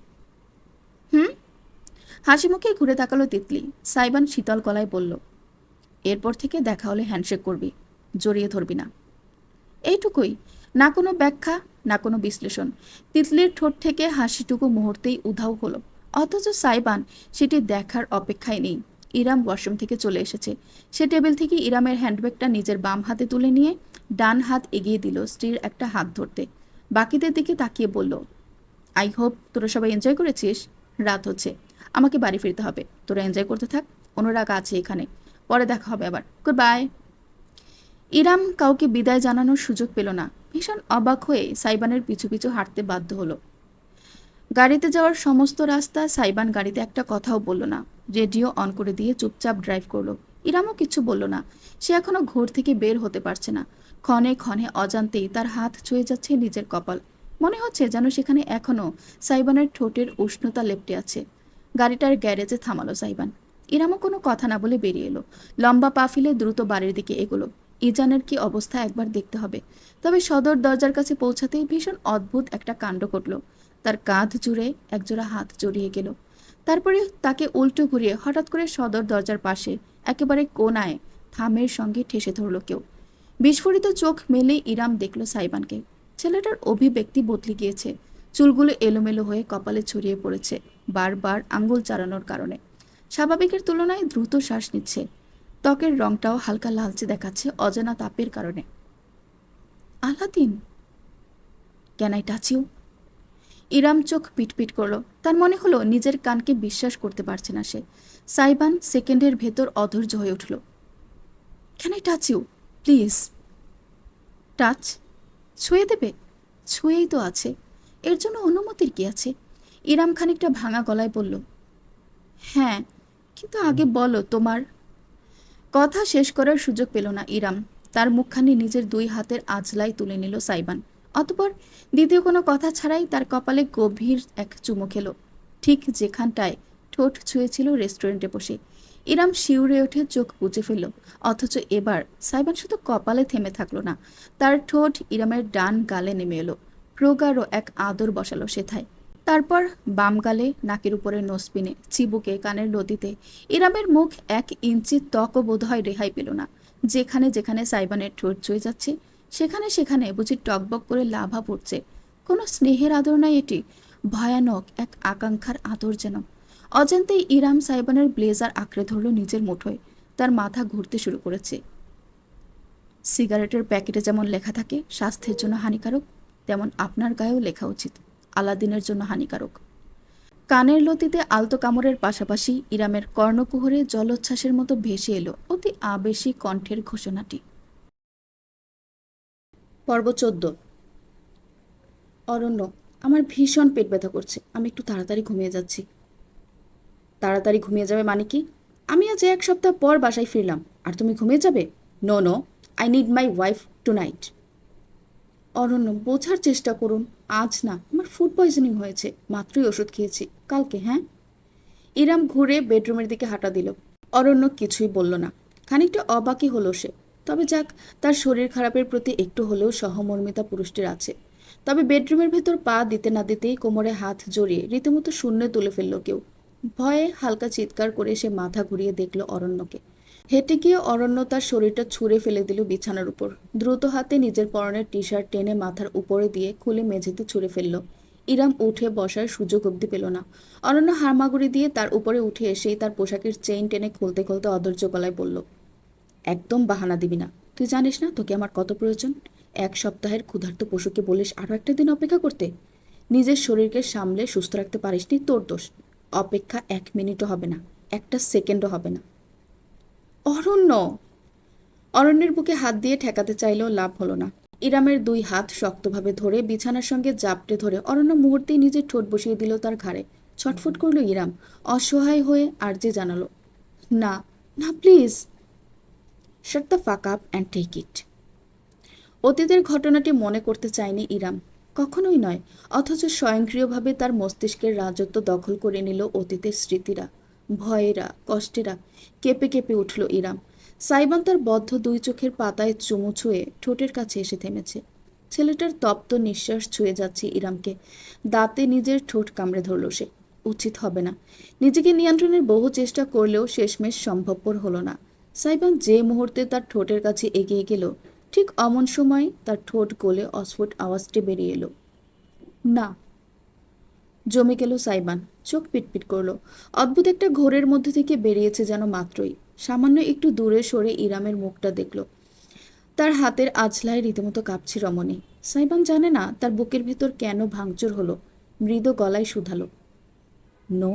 S1: হুম? হাসি মুখে ঘুরে তাকালো তিতলি। সাইবান শীতল গলায় বলল, এরপর থেকে দেখা হলে হ্যান্ডশেক করবি, জড়িয়ে ধরবি না। এইটুকুই, না কোনো ব্যাখ্যা, না কোনো বিশ্লেষণ। তিতলির ঠোঁট থেকে হাসিটুকু মুহূর্তেই উধাও হলো। অথচ সাইবান সেটি দেখার অপেক্ষায় নেই। ইরাম ওয়াশরুম থেকে চলে এসেছে। সে টেবিল থেকে ইরামের হ্যান্ডব্যাগটা নিজের বাম হাতে তুলে নিয়ে ডান হাত এগিয়ে দিল স্ত্রীর একটা হাত ধরতে। বাকিদের দিকে তাকিয়ে বলল, আই হোপ তোরা সবাই এনজয় করেছিস। রাত হচ্ছে, আমাকে বাড়ি ফিরতে হবে। তোরা এনজয় করতে থাক, অনুরাগ আছে এখানে, পরে দেখা হবে আবার, গুড বাই। ইরাম কাউকে বিদায় জানানোর সুযোগ পেল না। ভীষণ অবাক হয়ে সাইবানের পিছু পিছু হাঁটতে বাধ্য হলো। গাড়িতে যাওয়ার সমস্ত রাস্তা সাইবান গাড়িতে একটা কথাও বলল না। রেডিও অন করে দিয়ে চুপচাপ ড্রাইভ করলো। ইরামও কিছু বলল না। সে এখনো ঘর থেকে বের হতে পারছে না। ক্ষণে ক্ষণে অজান্তেই তার হাত ছুঁয়ে যাচ্ছে নিজের কপাল। মনে হচ্ছে যেন সেখানে এখনো সাইবানের ঠোঁটের উষ্ণতা লেপ্টে আছে। গাড়িটার গ্যারেজে থামালো সাইবান। ইরামও কোনো কথা না বলে বেরিয়ে এলো। লম্বা পা ফেলে দ্রুত বাড়ির দিকে এগোলো। ইজানের কি অবস্থা একবার দেখতে হবে। তবে সদর দরজার কাছে পৌঁছাতেই ভীষণ অদ্ভুত একটা কাণ্ড ঘটল। তার কাঁধ জুড়ে একজোড়া হাত জড়িয়ে গেল। তারপরে তাকে উল্টো ঘুরিয়ে হঠাৎ করে সদর দরজার পাশে একেবারে কোনায় থামের সঙ্গে ঠেসে ধরল কেউ। বিস্ফোরিত চোখ মেলে ইরাম দেখল সাইবানকে। ছেলেটার অভিব্যক্তি বদলে গিয়েছে। চুলগুলো এলোমেলো হয়ে কপালে ছড়িয়ে পড়েছে, বারবার আঙ্গুল চালানোর কারণে। স্বাভাবিকের তুলনায় দ্রুত শ্বাস নিচ্ছে। ত্বকের রংটাও হালকা লালচে দেখাচ্ছে অজানা তাপের কারণে। Aladdin, can I touch you? Iram চোখ পিটপিট করলো। তার মনে হলো নিজের কানকে বিশ্বাস করতে পারছে না সে। সাইবান সেকেন্ডের ভেতর অধৈর্য হয়ে উঠল। Can I touch you please? Touch? ছুঁয়ে দেবে? ছুঁয়েই তো আছে, এর জন্য অনুমতির কি আছে? ইরাম খানিকটা ভাঙা গলায় বলল, হ্যাঁ, কিন্তু আগে বলো তোমার। কথা শেষ করার সুযোগ পেল না ইরাম। তার মুখখানি নিজের দুই হাতের আঁচলায় তুলে নিল সাইবান। অতঃপর দ্বিতীয় কোনো কথা ছাড়াই তার কপালে গভীর এক চুমু খেল, ঠিক যেখানটায় ঠোঁট ছুঁয়েছিল রেস্টুরেন্টে বসে। ইরাম শিউরে ওঠে চোখ বুজে ফেলল। অথচ এবার সাইবান শুধু কপালে থেমে থাকলো না, তার ঠোঁট ইরামের ডান গালে নেমে এলো। প্রগাঢ় এক আদর বসালো সেথায়। তারপর বাম গালে, নাকের উপরে নোসপিনে, চিবুকে, কানের লতিতে। ইরামের মুখ 1 ইঞ্চি ত্বকও বোধহয় রেহাই পেল না। যেখানে যেখানে সাইবানের ঠোঁট ছুঁয়ে যাচ্ছে সেখানে সেখানে বুঝি টকবক করে লাভা পড়ছে। কোনো স্নেহের আদর নয় এটি, ভয়ানক এক আকাঙ্ক্ষার আদর যেন। অজান্তেই ইরাম সাইবানের ব্লেজার আঁকড়ে ধরল নিজের মুঠোয়। তার মাথা ঘুরতে শুরু করেছে। সিগারেটের প্যাকেটে যেমন লেখা থাকে স্বাস্থ্যের জন্য হানিকারক, তেমন আপনার গায়েও লেখা উচিত আলাদিনের জন্য হানিকারক। কানের লতিতে আলতো কামড়ের পাশাপাশি ইরামের কর্ণকুহরে জলোচ্ছ্বাসের মতো ভেসে এলো অতি আবেশী কণ্ঠের ঘোষণাটি। পর্ব 14। অরণ্য, আমার ভীষণ পেট ব্যথা করছে, আমি একটু তাড়াতাড়ি ঘুমিয়ে যাচ্ছি। তাড়াতাড়ি ঘুমিয়ে যাবে মানে কি? আমি আজ 1 সপ্তাহ পর বাসায় ফিরলাম আর তুমি ঘুমিয়ে যাবে? No no, I need my wife tonight. Aranya, বোঝার চেষ্টা করুন। আজ না, আমার ফুড পয়জনিং হয়েছে, মাত্রই ওষুধ খেয়েছি। কালকে, হ্যাঁ? ইরাম ঘুরে বেডরুমের দিকে হাঁটা দিল। অরণ্য কিছুই বলল না। খানিকটা অবাকই হলো সে। তবে যাক, তার শরীর খারাপের প্রতি একটু হলেও সহমর্মিতা পুরুষটির আছে। তবে বেডরুমের ভেতর পা দিতে না দিতেই কোমরে হাত জড়িয়ে রীতিমতো শূন্যে তুলে ফেলল কেউ। ভয়ে হালকা চিৎকার করে সে মাথা ঘুরিয়ে দেখল অরণ্যকে। হেঁটে গিয়ে অরণ্য তার শরীরটা ছুঁড়ে ফেলে দিল বিছানার উপর। দ্রুত হাতে নিজের পরনের টি শার্ট টেনে মাথার উপরে দিয়ে খুলে মেঝেতে ছুঁড়ে ফেলল। ইরাম উঠে বসার সুযোগ অবধি পেল না। অরণ্য হামাগুড়ি দিয়ে তার উপরে উঠে এসেই তার পোশাকের চেইন টেনে খুলতে খুলতে অধৈর্য গলায় বলল, একদম বাহানা দিবি না। তুই জানিস না তোকে আমার কত প্রয়োজন। 1 সপ্তাহের ক্ষুধার্ত পশুকে বলিস আরও একটা দিন অপেক্ষা করতে। নিজের শরীরকে সামলে সুস্থ রাখতে পারিসনি, তোর দোষ। অপেক্ষা 1 মিনিটও হবে না, একটা সেকেন্ডও হবে না। অরণ্য! অরণ্যের বুকে হাত দিয়ে ঠেকাতে চাইলেও লাভ হলো না। ইরামের 2 হাত শক্তভাবে ধরে বিছানার সঙ্গে জাপটে ধরে অরণ্য মুহূর্তেই নিজের ঠোঁট বসিয়ে দিল তার ঘাড়ে। ছটফট করল ইরাম, অসহায় হয়ে আর্জি জানালো, না, না please. Shut the fuck up and take it. অতীতের ঘটনাটি মনে করতে চায়নি ইরাম, কখনোই নয়। অথচ স্বয়ংক্রিয়ভাবে তার মস্তিষ্কের রাজত্ব দখল করে নিল অতীতের স্মৃতিরা, ভয়েরা, কষ্টেরা। কেঁপে কেঁপে উঠল ইরাম। সাইবান তার বদ্ধ 2 চোখের পাতায় চুমু ছুঁয়ে ঠোঁটের কাছে এসে থেমেছে। ছেলেটার তপ্ত নিঃশ্বাস ছুঁয়ে যাচ্ছে ইরামকে। দাঁতে নিজের ঠোঁট কামড়ে ধরল সে। উচিত হবে না। নিজেকে নিয়ন্ত্রণের বহু চেষ্টা করলেও শেষমেশ সম্ভবপর হলো না। সাইবান যে মুহূর্তে তার ঠোঁটের কাছে এগিয়ে গেল, ঠিক অমন সময় তার ঠোঁট গলে অস্ফুট আওয়াজটি বেরিয়ে এলো, না। জমে গেল সাইবান, চোখ পিটপিট করলো। অদ্ভুত একটা ঘোরের মধ্যে থেকে বেরিয়েছে যেন মাত্রই। সামান্য একটু দূরে সরে ইরামের মুখটা দেখল। তার হাতের আঁচলায় রীতিমতো কাঁপছে রমণী। সাইবান জানে না তার বুকের ভেতর কেন ভাঙচুর হলো। মৃদু গলায় শুধালো, নো।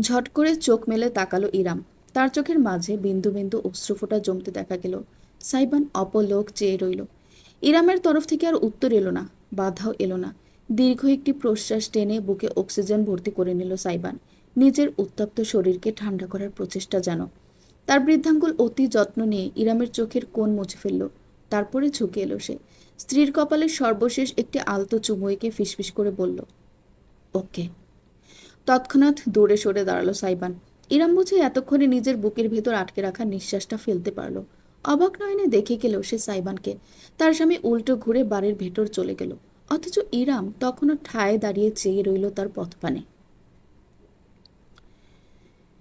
S1: ঝট করে চোখ মেলে তাকালো ইরাম। তার চোখের মাঝে বিন্দু বিন্দু অশ্রুফোঁটা জমতে দেখা গেল। সাইবান অপলোক চেয়ে রইল। ইরামের তরফ থেকে আর উত্তর এলো না, বাধাও এলো না। দীর্ঘ একটি প্রশ্বাস টেনে বুকে অক্সিজেন ভর্তি করে নিল সাইবান, নিজের উত্তপ্ত শরীরকে ঠান্ডা করার প্রচেষ্টা যেন। তার বৃদ্ধাঙ্গুল অতি যত্ন নিয়ে ইরামের চোখের কোণ মুছে ফেলল। তারপরে ঝুঁকে এলো সে। স্ত্রীর কপালে সর্বশেষ একটি আলতো চুমু এঁকে ফিসফিস করে বলল, ওকে। তৎক্ষণাৎ দূরে সরে দাঁড়ালো সাইবান। ইরাম বুঝে এতক্ষণে নিজের বুকের ভেতর আটকে রাখা নিঃশ্বাসটা ফেলতে পারল। অবাক নয়নে দেখে গেল সে সাইবানকে। তার স্বামী উল্টো ঘুরে বাড়ির ভেতর চলে গেল। অথচ ইরাম তখনও ঠায় দাঁড়িয়ে চেয়ে রইল তার পথপানে।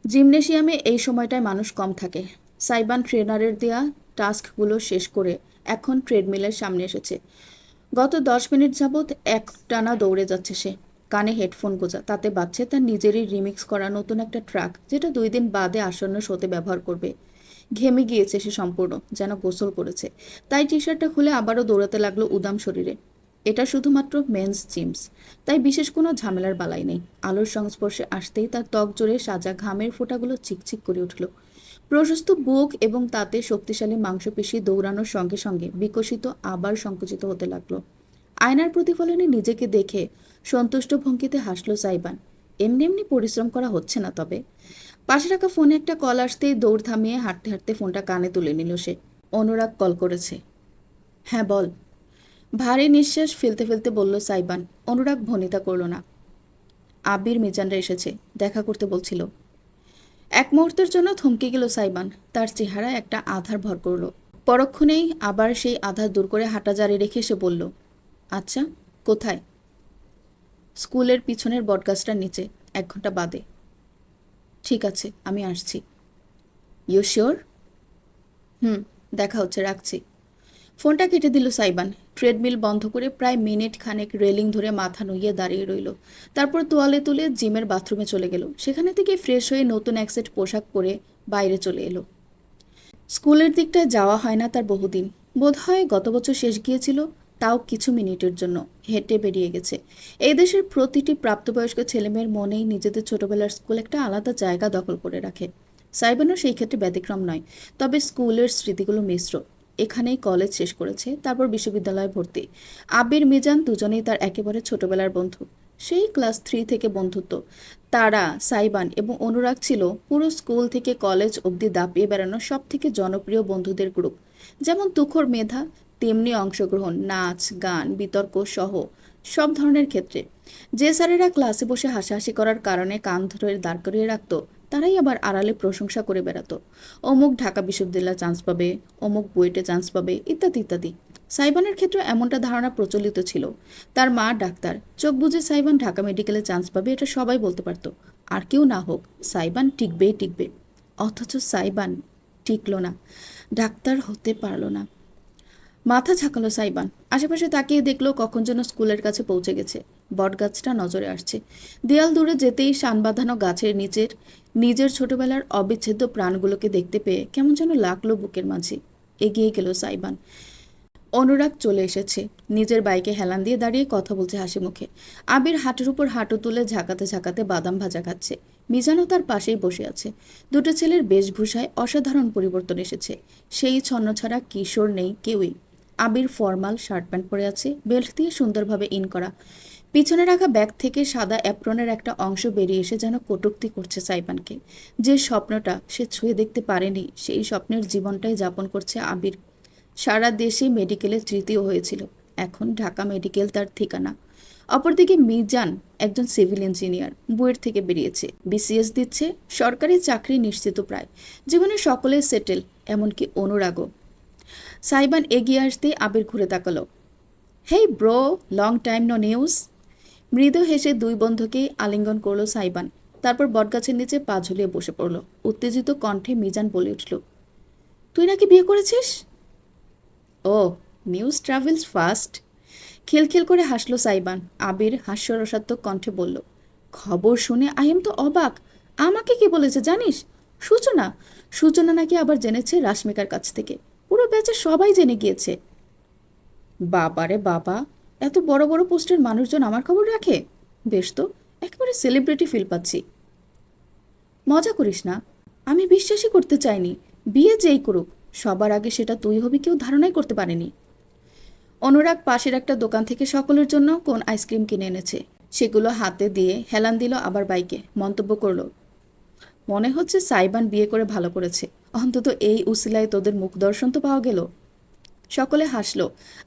S1: জিমনেশিয়ামে এই সময়টায় মানুষ কম থাকে। সাইবান ট্রেনারের দেয়া টাস্কগুলো শেষ করে এখন ট্রেডমিলের সামনে এসেছে। গত 10 মিনিট যাবৎ একটানা দৌড়ে যাচ্ছে সে। কানে হেডফোন গোজা, তাতে বাজছে তার নিজেরই রিমিক্স করা নতুন একটা ট্র্যাক, যেটা 2 দিন বাদে আসন্ন শোতে ব্যবহার করবে। ঘেমে গিয়েছে সে সম্পূর্ণ, যেন গোসল করেছে। তাই টি শার্টটা খুলে আবারও দৌড়াতে লাগলো উদাম শরীরে। এটা শুধুমাত্র মেন্স জিমস, তাই বিশেষ কোনো ঝামেলার বালাই নেই। আলোর সংস্পর্শে আসতেই তার ত্বক জোরে সাজা ঘামের ফোঁটাগুলো চিকচিক করে উঠল। প্রশস্ত বুক এবং তাতে শক্তিশালী মাংসপেশি দৌড়ানোর সঙ্গে সঙ্গে বিকশিত আবার সংকুচিত হতে লাগলো। আয়নার প্রতিফলনে নিজেকে দেখে সন্তুষ্ট ভঙ্গিতে হাসল সাইবান। এমনি এমনি পরিশ্রম করা হচ্ছে না। তবে পাশে রাখা ফোনে একটা কল আসতেই দৌড় থামিয়ে হাঁটতে হাঁটতে ফোনটা কানে তুলে নিল সে। অনুরাগ কল করেছে। হ্যাঁ বল। ভারী নিঃশ্বাস ফেলতে ফেলতে বলল সাইবান। অনুরাগ ভনিতা করল না। আবির মিজানরা এসেছে, দেখা করতে বলছিল। এক মুহূর্তের জন্য থমকে গেল সাইবান। তার চেহারা একটা আধার ভর করল। পরক্ষণেই আবার সেই আধার দূর করে হাঁটা জারি রেখে সে বলল, আচ্ছা, কোথায়? স্কুলের পিছনের বটগাছটার নিচে, 1 ঘন্টা বাদে। ঠিক আছে, আমি আসছি। You sure? দেখা হচ্ছে, রাখছি। ফোনটা কেটে দিল সাইবান। ট্রেডমিল বন্ধ করে প্রায় মিনিট খানেক রেলিং ধরে মাথা নুইয়ে দাঁড়িয়ে রইল। তারপর তোয়ালে তুলে জিমের বাথরুমে চলে গেল। সেখানে থেকে ফ্রেশ হয়ে নতুন এক সেট পোশাক পরে বাইরে চলে এলো। স্কুলের দিকটায় যাওয়া হয় না তার বহুদিন। বোধহয় গত বছর শেষ গিয়েছিল। তাও কিছু মিনিটের জন্য হেঁটে বেরিয়ে গেছে। এই দেশের প্রতিটি প্রাপ্তবয়স্ক ছেলেমেয়ের মনেই নিজেদের ছোটবেলার স্কুল একটা আলাদা জায়গা দখল করে রাখে। সাইবানও সেই ক্ষেত্রে ব্যতিক্রম নয়। তবে স্কুলের স্মৃতিগুলো মিশ্র। এখানেই কলেজ শেষ করেছে, তারপর বিশ্ববিদ্যালয়ে ভর্তি। আবির মিজান দুজনেই তার একেবারে ছোটবেলার বন্ধু। সেই ক্লাস 3 থেকে বন্ধুত্ব। তারা, সাইবান এবং অনুরাগ ছিল পুরো স্কুল থেকে কলেজ অবধি দাপিয়ে বেড়ানো সব থেকে জনপ্রিয় বন্ধুদের গ্রুপ। যেমন তুখোর মেধা, তেমনি অংশগ্রহণ নাচ, গান, বিতর্ক সহ সব ধরনের ক্ষেত্রে। যে স্যারেরা ক্লাসে বসে হাসাহাসি করার কারণে কান ধরে দাঁড় করিয়ে রাখত, তারাই আবার আড়ালে প্রশংসা করে বেড়াতো। অমুক ঢাকা বিশ্ববিদ্যালয়ে চান্স পাবে, অমুক বুয়েটে চান্স পাবে, ইত্যাদি ইত্যাদি। সাইবানের ক্ষেত্রে এমনটা ধারণা প্রচলিত ছিল। তার মা ডাক্তার, চোখ বুজে সাইবান ঢাকা মেডিকেলে চান্স পাবে এটা সবাই বলতে পারত। আর কেউ না হোক, সাইবান টিকবেই টিকবে। অথচ সাইবান টিকল না, ডাক্তার হতে পারল না। মাথা ঝাঁকালো সাইবান। আশেপাশে তাকিয়ে দেখলো কখন যেন স্কুলের কাছে পৌঁছে গেছে। বটগাছটা নজরে আসছে। দেয়াল দূরে যেতেই শান বাঁধানো গাছের নিচের নিজের ছোটবেলার অবিচ্ছেদ্য প্রাণগুলোকে দেখতে পেয়ে কেমন যেন লাগলো বুকের মাঝে। এগিয়ে গেল সাইবান। অনুরাগ চলে এসেছে। নিজের বাইকে হেলান দিয়ে দাঁড়িয়ে কথা বলছে হাসি মুখে। আবির হাঁটুর উপর হাঁটু তুলে ঝাঁকাতে ঝাঁকাতে বাদাম ভাজা খাচ্ছে। মিজানও তার পাশেই বসে আছে। দুটো ছেলের বেশভূষায় অসাধারণ পরিবর্তন এসেছে। সেই ছন্নছাড়া কিশোর নেই কেউই। আবির ফর্মাল শার্ট প্যান্ট পরে আছে, বেল্ট দিয়ে সুন্দরভাবে ইন করা। পিছনে রাখা ব্যাগ থেকে সাদা অ্যাপ্রনের একটা অংশ বেরিয়ে এসে যেন কটূক্তি করছে সাইবানকে। যে স্বপ্নটা সে ছুঁয়ে দেখতে পারেনি, সেই স্বপ্নের জীবনটাই যাপন করছে আবির। সারা দেশে মেডিকেলে তৃতীয় হয়েছিল, এখন ঢাকা মেডিকেল তার ঠিকানা। অপরদিকে মিজান একজন সিভিল ইঞ্জিনিয়ার, বুয়েট থেকে বেরিয়েছে, বিসিএস দিচ্ছে, সরকারি চাকরি নিশ্চিত প্রায়। জীবনে সকলে সেটেল, এমনকি অনুরাগও। সাইবান এগিয়ে আসতেই আবির ঘুরে তাকালো। Hey bro, long time no news. মৃদু হেসে দুই বন্ধুকেই আলিঙ্গন করলো সাইবান। তারপর বটগাছের নিচে পা ঝুলিয়ে বসে পড়ল। উত্তেজিত কণ্ঠে মিজান বলে উঠল, তুই নাকি বিয়ে করেছিস? ও, নিউজ ট্রাভেলস ফাস্ট। খিলখিল করে হাসলো সাইবান। আবির হাস্যরসাত্মক কণ্ঠে বলল, খবর শুনে আই এম তো অবাক। আমাকে কে বলেছে জানিস? সূচনা। সূচনা নাকি আবার জেনেছে রাশমিকার কাছ থেকে। পুরো ব্যাচে সবাই জেনে গিয়েছে। বাবারে বাবা, এত বড় বড় পোস্টের মানুষজন আমার খবর রাখে? বেশ তো, একেবারে সেলিব্রিটি ফিল পাচ্ছি। মজা করিস না, আমি বিশ্বাসই করতে চাইনি। বিয়ে যেই করুক, সবার আগে সেটা তুই হবি কেউ ধারণাই করতে পারেনি। অনুরাগ পাশের একটা দোকান থেকে সকলের জন্য কোন আইসক্রিম কিনে এনেছে। সেগুলো হাতে দিয়ে হেলান দিল আবার বাইকে। মন্তব্য করল, মনে হচ্ছে সাইবান বিয়ে করে ভালো করেছে। অন্তত এই উসিলায় তোদের মুখ দর্শন তো পাওয়া গেল। সকলে হাসলো,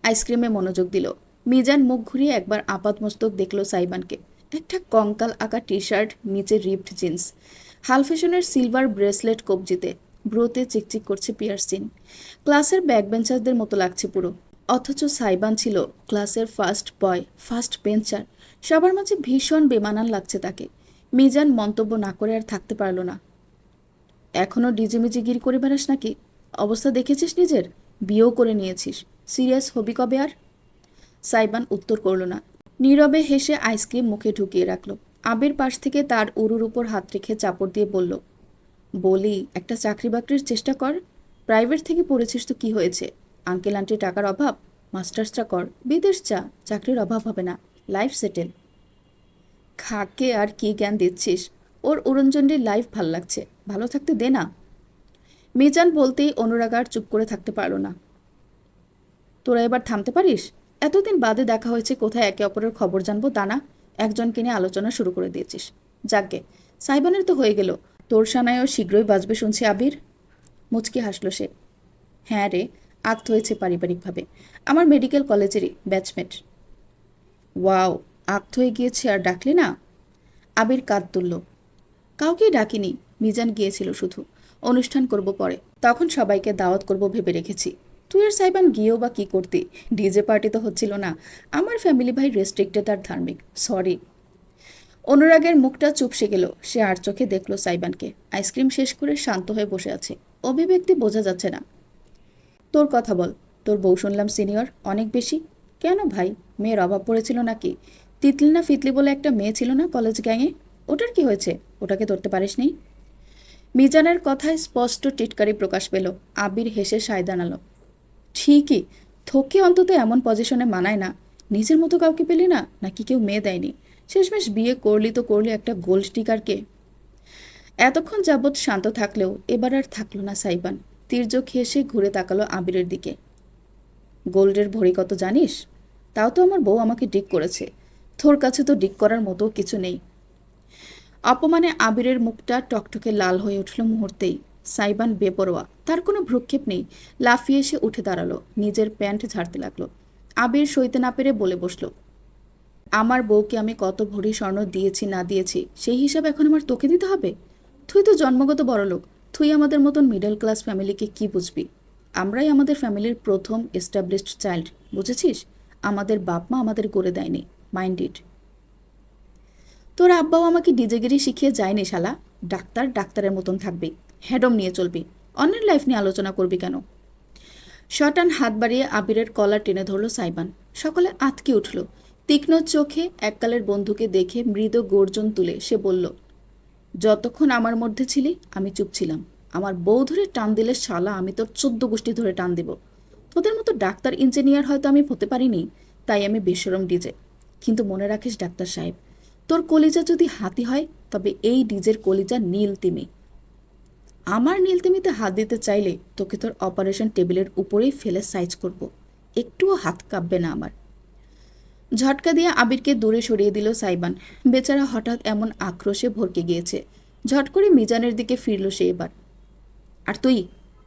S1: আইসক্রিমে মনোযোগ দিল। মিজান মুখ ঘুরিয়ে একবার আপাতমস্তক দেখল সাইবানকে। একটা কঙ্কাল আঁকা টি শার্ট, নিচে রিপড জিন্স, হাল ফ্যাশনের সিলভার ব্রেসলেট কবজিতে, ব্রোতে চিকচিক করছে পিয়ার্সিন। ক্লাসের ব্যাকবেঞ্চারদের মতো লাগছে পুরো। অথচ সাইবান ছিল ক্লাসের ফার্স্ট বয়, ফার্স্ট বেঞ্চার। সবার মাঝে ভীষণ বেমানান লাগছে তাকে। মিজান মন্তব্য না করে আর থাকতে পারল না। এখনও ডিজিমিজিগিরি করে বেড়াস নাকি? অবস্থা দেখেছিস নিজের? বিয়েও করে নিয়েছিস, সিরিয়াস হবি কবে আর? সাইবান উত্তর করল না। নীরবে হেসে আইসক্রিম মুখে ঢুকিয়ে রাখল। আবির পাশ থেকে তার উরুর উপর হাত রেখে চাপড় দিয়ে বলল, বলি একটা চাকরি বাকরির চেষ্টা কর। প্রাইভেট থেকে পড়েছিস তো কি হয়েছে? আঙ্কেল আন্টি টাকার অভাব, মাস্টার্সটা কর, বিদেশ যা, চাকরির অভাব হবে না, লাইফ সেটেল। খাকে আর কি জ্ঞান দিচ্ছিস? ওর উড়নচণ্ডীর লাইফ ভাল লাগছে, ভালো থাকতে দে না। মিজান বলতেই অনুরাগ আর চুপ করে থাকতে পারল না। তোরা এবার থামতে পারিস? এতদিন বাদে দেখা হয়েছে, কোথায় একে অপরের খবর জানবো তা না, একজনকে নিয়ে আলোচনা শুরু করে দিয়েছিস। যাকগে, সাইবানের তো হয়ে গেল, তোর সানায়ও শীঘ্রই বাজবে শুনছি আবির। মুচকি হাসলো সে। হ্যাঁ রে, আক্ত হয়েছে পারিবারিকভাবে, আমার মেডিকেল কলেজেরই ব্যাচমেট। ওয়াও, আক্ত হয়ে গিয়েছে আর ডাকলি না? আবির কাঁধ তুলল। কাউকেই ডাকিনি, মিজান গিয়েছিল শুধু। অনুষ্ঠান করব পরে, তখন সবাইকে দাওয়াত করব ভেবে রেখেছি। তুই আর সাইবান গিয়েও বা কী করতি? ডিজে পার্টি তো হচ্ছিল না। আমার ফ্যামিলি ভাই রেস্ট্রিক্টেড আর ধার্মিক, সরি। অনুরাগের মুখটা চুপসে গেল। সে আর চোখে দেখল সাইবানকে। আইসক্রিম শেষ করে শান্ত হয়ে বসে আছে, অভিব্যক্তি বোঝা যাচ্ছে না। তোর কথা বল, তোর বউ শুনলাম সিনিয়র, অনেক বেশি। কেন ভাই, মেয়ের অভাব পড়েছিল নাকি? তিতলি না ফিতলি বলে একটা মেয়ে ছিল না কলেজ গ্যাংয়ে, ওটার কি হয়েছে? ওটাকে ধরতে পারিসনি? মিজানের কথায় স্পষ্ট টিটকারি প্রকাশ পেল। আবির হেসে সায় দাঁড়ালো। ঠিকই, তোকে অন্তত এমন পজিশনে মানায় না। নিজের মতো কাউকে পেলি না, নাকি কেউ মেয়ে দেয়নি? শেষমেশ বিয়ে করলি তো করলি একটা গোল্ড স্টিকারকে। এতক্ষণ যাবৎ শান্ত থাকলেও এবার আর থাকলো না সাইবান। তীর্যক হেসে ঘুরে তাকালো আবিরের দিকে। গোল্ডের ভরি কত জানিস? তাও তো আমার বউ আমাকে ডিক করেছে। তোর কাছে তো ডিক করার মতো কিছু নেই। অপমানে আবিরের মুখটা টকটকে লাল হয়ে উঠল মুহূর্তেই। সাইবান বেপরোয়া, তার কোনো ভ্রুক্ষেপ নেই। লাফিয়ে এসে উঠে দাঁড়ালো, নিজের প্যান্ট ঝাড়তে লাগলো। আবির সইতে না পেরে বলে বসল, আমার বউকে আমি কত ভরি স্বর্ণ দিয়েছি না দিয়েছি সেই হিসাব এখন আমার তোকে দিতে হবে? তুই তো জন্মগত বড়লোক। তুই আমাদের মতন মিডল ক্লাস ফ্যামিলিকে কি বুঝবি? আমরাই আমাদের ফ্যামিলির প্রথম এস্টাবলিশড চাইল্ড, বুঝেছিস? আমাদের বাপ মা আমাদের গড়ে দেয়নি। Mind it. তোর আব্বাও আমাকে ডিজেগিরি শিখিয়ে যায়নি শালা। ডাক্তার ডাক্তারের মতন থাকবি, হ্যাডম নিয়ে চলবি, অন্যের লাইফ নিয়ে আলোচনা করবি কেন? শটান হাত বাড়িয়ে আবিরের কলার টেনে ধরল সাইবান। সকলে আতকে উঠল। তীক্ষ্ণ চোখে এককালের বন্ধুকে দেখে মৃদু গর্জন তুলে সে বলল, যতক্ষণ আমার মধ্যে ছিলি আমি চুপ ছিলাম। আমার বউ ধরে টান দিলে শালা আমি তোর 14 গোষ্ঠী ধরে টান দিব। তোদের মতো ডাক্তার ইঞ্জিনিয়ার হয়তো আমি হতে পারিনি, তাই আমি বেশরম ডিজে। কিন্তু মনে রাখিস ডাক্তার সাহেব, তোর কলিজা যদি হাতি হয় তবে এই ডিজের কলিজা নীল তিমি। আমার নীলতিমিতে হাত দিতে চাইলে তোকে তোর অপারেশন টেবিলের উপরেই ফেলে সাইজ করব। একটুও হাত কাঁপবে না আমার। ঝটকা দিয়ে আবিরকে দূরে সরিয়ে দিল সাইবান। বেচারা হঠাৎ এমন আক্রোশে ভরকে গিয়েছে। ঝট করে মিজানের দিকে ফিরল সে এবার। আর তুই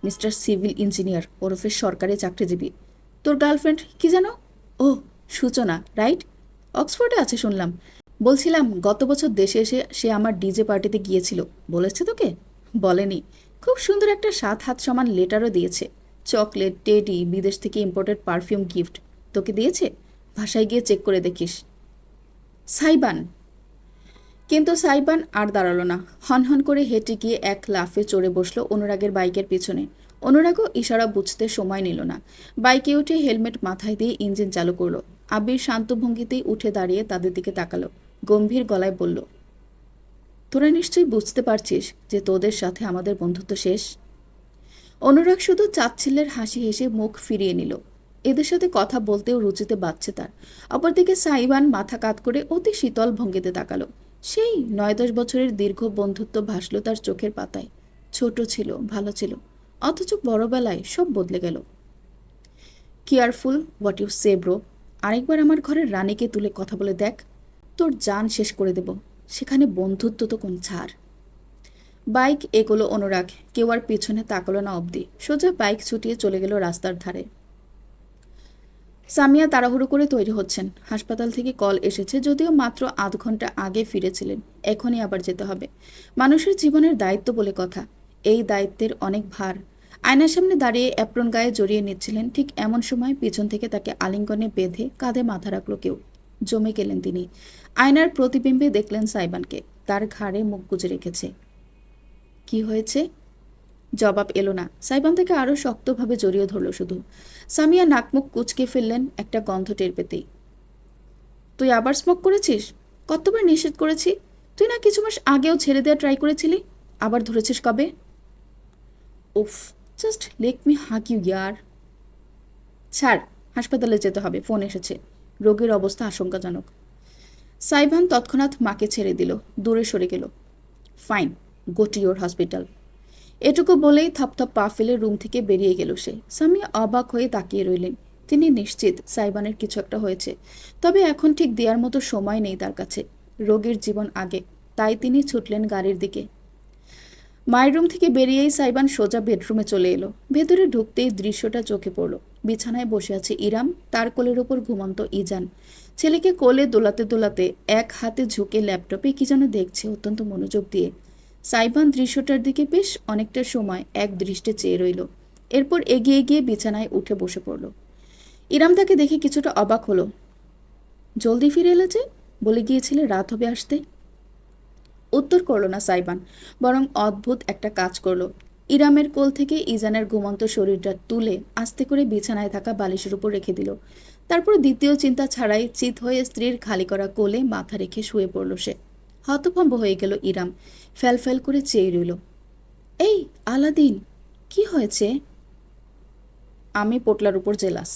S1: মিস্টার সিভিল ইঞ্জিনিয়ার ওরফে সরকারি চাকরিজীবী, তোর গার্লফ্রেন্ড কি জানো? ও, সূচনা, রাইট? অক্সফোর্ডে আছে শুনলাম। বলছিলাম গত বছর দেশে এসে সে আমার ডিজে পার্টিতে গিয়েছিল, বলেছে তোকে? বলেনি। খুব সুন্দর একটা 7 হাত সমান লেটারও দিয়েছে। চকলেট, টেডি, বিদেশ থেকে ইম্পোর্টেড পারফিউম গিফট। তোকে দিয়েছে? ভাষায় গিয়ে চেক করে দেখিস। সাইবান। কিন্তু সাইবান আর দাঁড়ালো না। হনহন করে হেঁটে গিয়ে এক লাফে চড়ে বসলো অনুরাগের বাইকের পিছনে। অনুরাগও ইশারা বুঝতে সময় নিল না। বাইকে উঠে হেলমেট মাথায় দিয়ে ইঞ্জিন চালু করলো। আবির শান্ত ভঙ্গিতেই উঠে দাঁড়িয়ে তাদের দিকে তাকালো। গম্ভীর গলায় বলল, তোরা নিশ্চয়ই বুঝতে পারছিস যে তোদের সাথে আমাদের বন্ধুত্ব শেষ। অনুরাগ শুধু চাচ্ছিলের হাসি হেসে মুখ ফিরিয়ে নিল। এদের সাথে কথা বলতেও রুচিতে বাজছে তার। অপরদিকে সাইবান মাথা কাত করে অতি শীতল ভঙ্গিতে তাকালো। সেই 9-10 বছরের দীর্ঘ বন্ধুত্ব ভাসল তার চোখের পাতায়। ছোট ছিল, ভালো ছিল, অথচ বড়বেলায় সব বদলে গেল। Careful what you say bro. আরেকবার আমার ঘরের রানীকে তুলে কথা বলে দেখ, তোর জান শেষ করে দেব। সেখানে বন্ধুত্ব তো কোন ছাড়। বাইক এগোলো অনুরাগ। কেউ আর পিছনে তাকালো না অবধি। সোজা বাইক ছুটিয়ে চলে গেল রাস্তার ধারে। সামিয়া তাড়াহুড়ো করে তৈরি হচ্ছেন। হাসপাতাল থেকে কল এসেছে, যদিও মাত্র আধ ঘন্টা আগে ফিরেছিলেন। এখনই আবার যেতে হবে। মানুষের জীবনের দায়িত্ব বলে কথা। এই দায়িত্বের অনেক ভার। আয়নার সামনে দাঁড়িয়ে অ্যাপ্রন গায়ে জড়িয়ে নিচ্ছিলেন। ঠিক এমন সময় পিছন থেকে তাকে আলিঙ্গনে বেঁধে কাঁধে মাথা রাখল কেউ। জমে গেলেন তিনি। আয়নার প্রতিবিম্বে দেখলেন সাইবানকে। তার ঘাড়ে মুখ গুজে রেখেছে। কি হয়েছে? জবাব এলো না। সাইবান থেকে আরো শক্তভাবে জড়িয়ে ধরল শুধু। সামিয়া নাকমুখ কুচকে ফেললেন একটা গন্ধ টের পেতেই। তুই আবার স্মোক করেছিস? কতবার নিষেধ করেছি? তুই না কিছু মাস আগেও ছেড়ে দেওয়া ট্রাই করেছিলি, আবার ধরেছিস কবে? উফ, just let me hug you ইয়ার। ছাড়, হাসপাতালে যেতে হবে, ফোন এসেছে। রোগীর অবস্থা আশঙ্কাজনক। সাইবান তৎক্ষণাৎ মাকে ছেড়ে দিল, দূরে সরে গেল। Fine, go to your hospital. এটুকু বলেই থপথপ পা ফেলে রুম থেকে বেরিয়ে গেল সে। সামিয়া অবাক হয়ে তাকিয়ে রইলেন। তিনি নিশ্চিত সাইবানের কিছু একটা হয়েছে, তবে এখন ঠিক দেওয়ার মতো সময় নেই তার কাছে। রোগীর জীবন আগে। তাই তিনি ছুটলেন গাড়ির দিকে। মায়ের রুম থেকে বেরিয়েই সাইবান সোজা বেডরুমে চলে এলো। ভেতরে ঢুকতেই দৃশ্যটা চোখে পড়ল। বিছানায় বসে আছে ইরাম, তার কোলের ওপর ঘুমন্ত ইজান। ছেলেকে কোলে দোলাতে দোলাতে এক হাতে ঝুঁকে ল্যাপটপে কি যেন দেখছে অত্যন্ত মনোযোগ দিয়ে। সাইবান দৃশ্যটার দিকে বেশ অনেকটা সময় এক দৃষ্টে চেয়ে রইল। এরপর এগিয়ে গিয়ে বিছানায় উঠে বসে পড়ল। ইরাম তাকে দেখে কিছুটা অবাক হলো। জলদি ফিরে এলে যে, বলে গিয়েছিলে রাত হবে আসতে। উত্তর করল না সাইবান, বরং অদ্ভুত একটা কাজ করলো। ইরামের কোল থেকে ইজানের ঘুমন্ত শরীরটা তুলে আস্তে করে বিছানায় থাকা বালিশের উপর রেখে দিল। তারপর দ্বিতীয় চিন্তা ছাড়াই চিত হয়ে স্ত্রীর খালি করা কোলে মাথা রেখে শুয়ে পড়ল সে। হতভম্ব হয়ে গেল ইরাম। ফ্যাল ফ্যাল করে চেয়ে রইল। এই আলাদিন, কি হয়েছে? আমি পোটলার উপর জেলাস।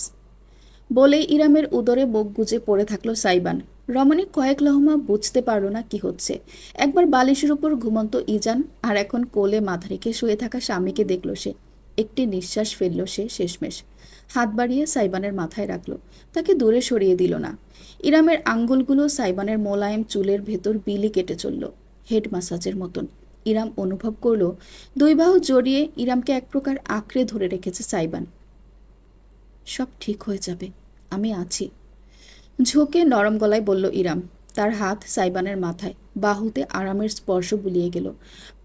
S1: বলেই ইরামের উদরে বুক গুজে পড়ে থাকলো সাইবান। রমণী কয়েক লহমা বুঝতে পারল না কি হচ্ছে। একবার বালিশের উপর ঘুমন্ত ইজান, আর এখন কোলে মাথা রেখে শুয়ে থাকা স্বামীকে দেখল সে। একটি নিঃশ্বাস ফেলল সে শেষমেশ। হাত বাড়িয়ে সাইবানের মাথায় রাখলো, তাকে দূরে সরিয়ে দিল না। ইরামের আঙ্গুলগুলো সাইবানের মোলায়েম চুলের ভেতর বিলি কেটে চলল, হেড মাসাজের মতন। ইরাম অনুভব করল দুই বাহু জড়িয়ে ইরামকে এক প্রকার আঁকড়ে ধরে রেখেছে সাইবান। সব ঠিক হয়ে যাবে, আমি আছি, ঝোঁকে নরম গলায় বলল ইরাম। তার হাত সাইবানের মাথায়, বাহুতে আরামের স্পর্শ বুলিয়ে গেল।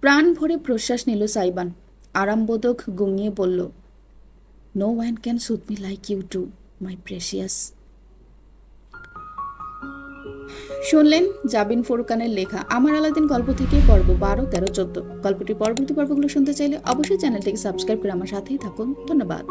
S1: প্রাণ ভরে প্রশ্বাস নিল সাইবান। আরামবোধক গুঙিয়ে বলল, no one can suit me like you too, my precious. শুনলেন জাবিন ফুরকানের লেখা আমার আলাদিন গল্প থেকে পর্ব 12, 13, 14। গল্পটির পরবর্তী পর্বগুলো শুনতে চাইলে অবশ্যই চ্যানেলটিকে সাবস্ক্রাইব করে আমার সাথেই থাকুন। ধন্যবাদ।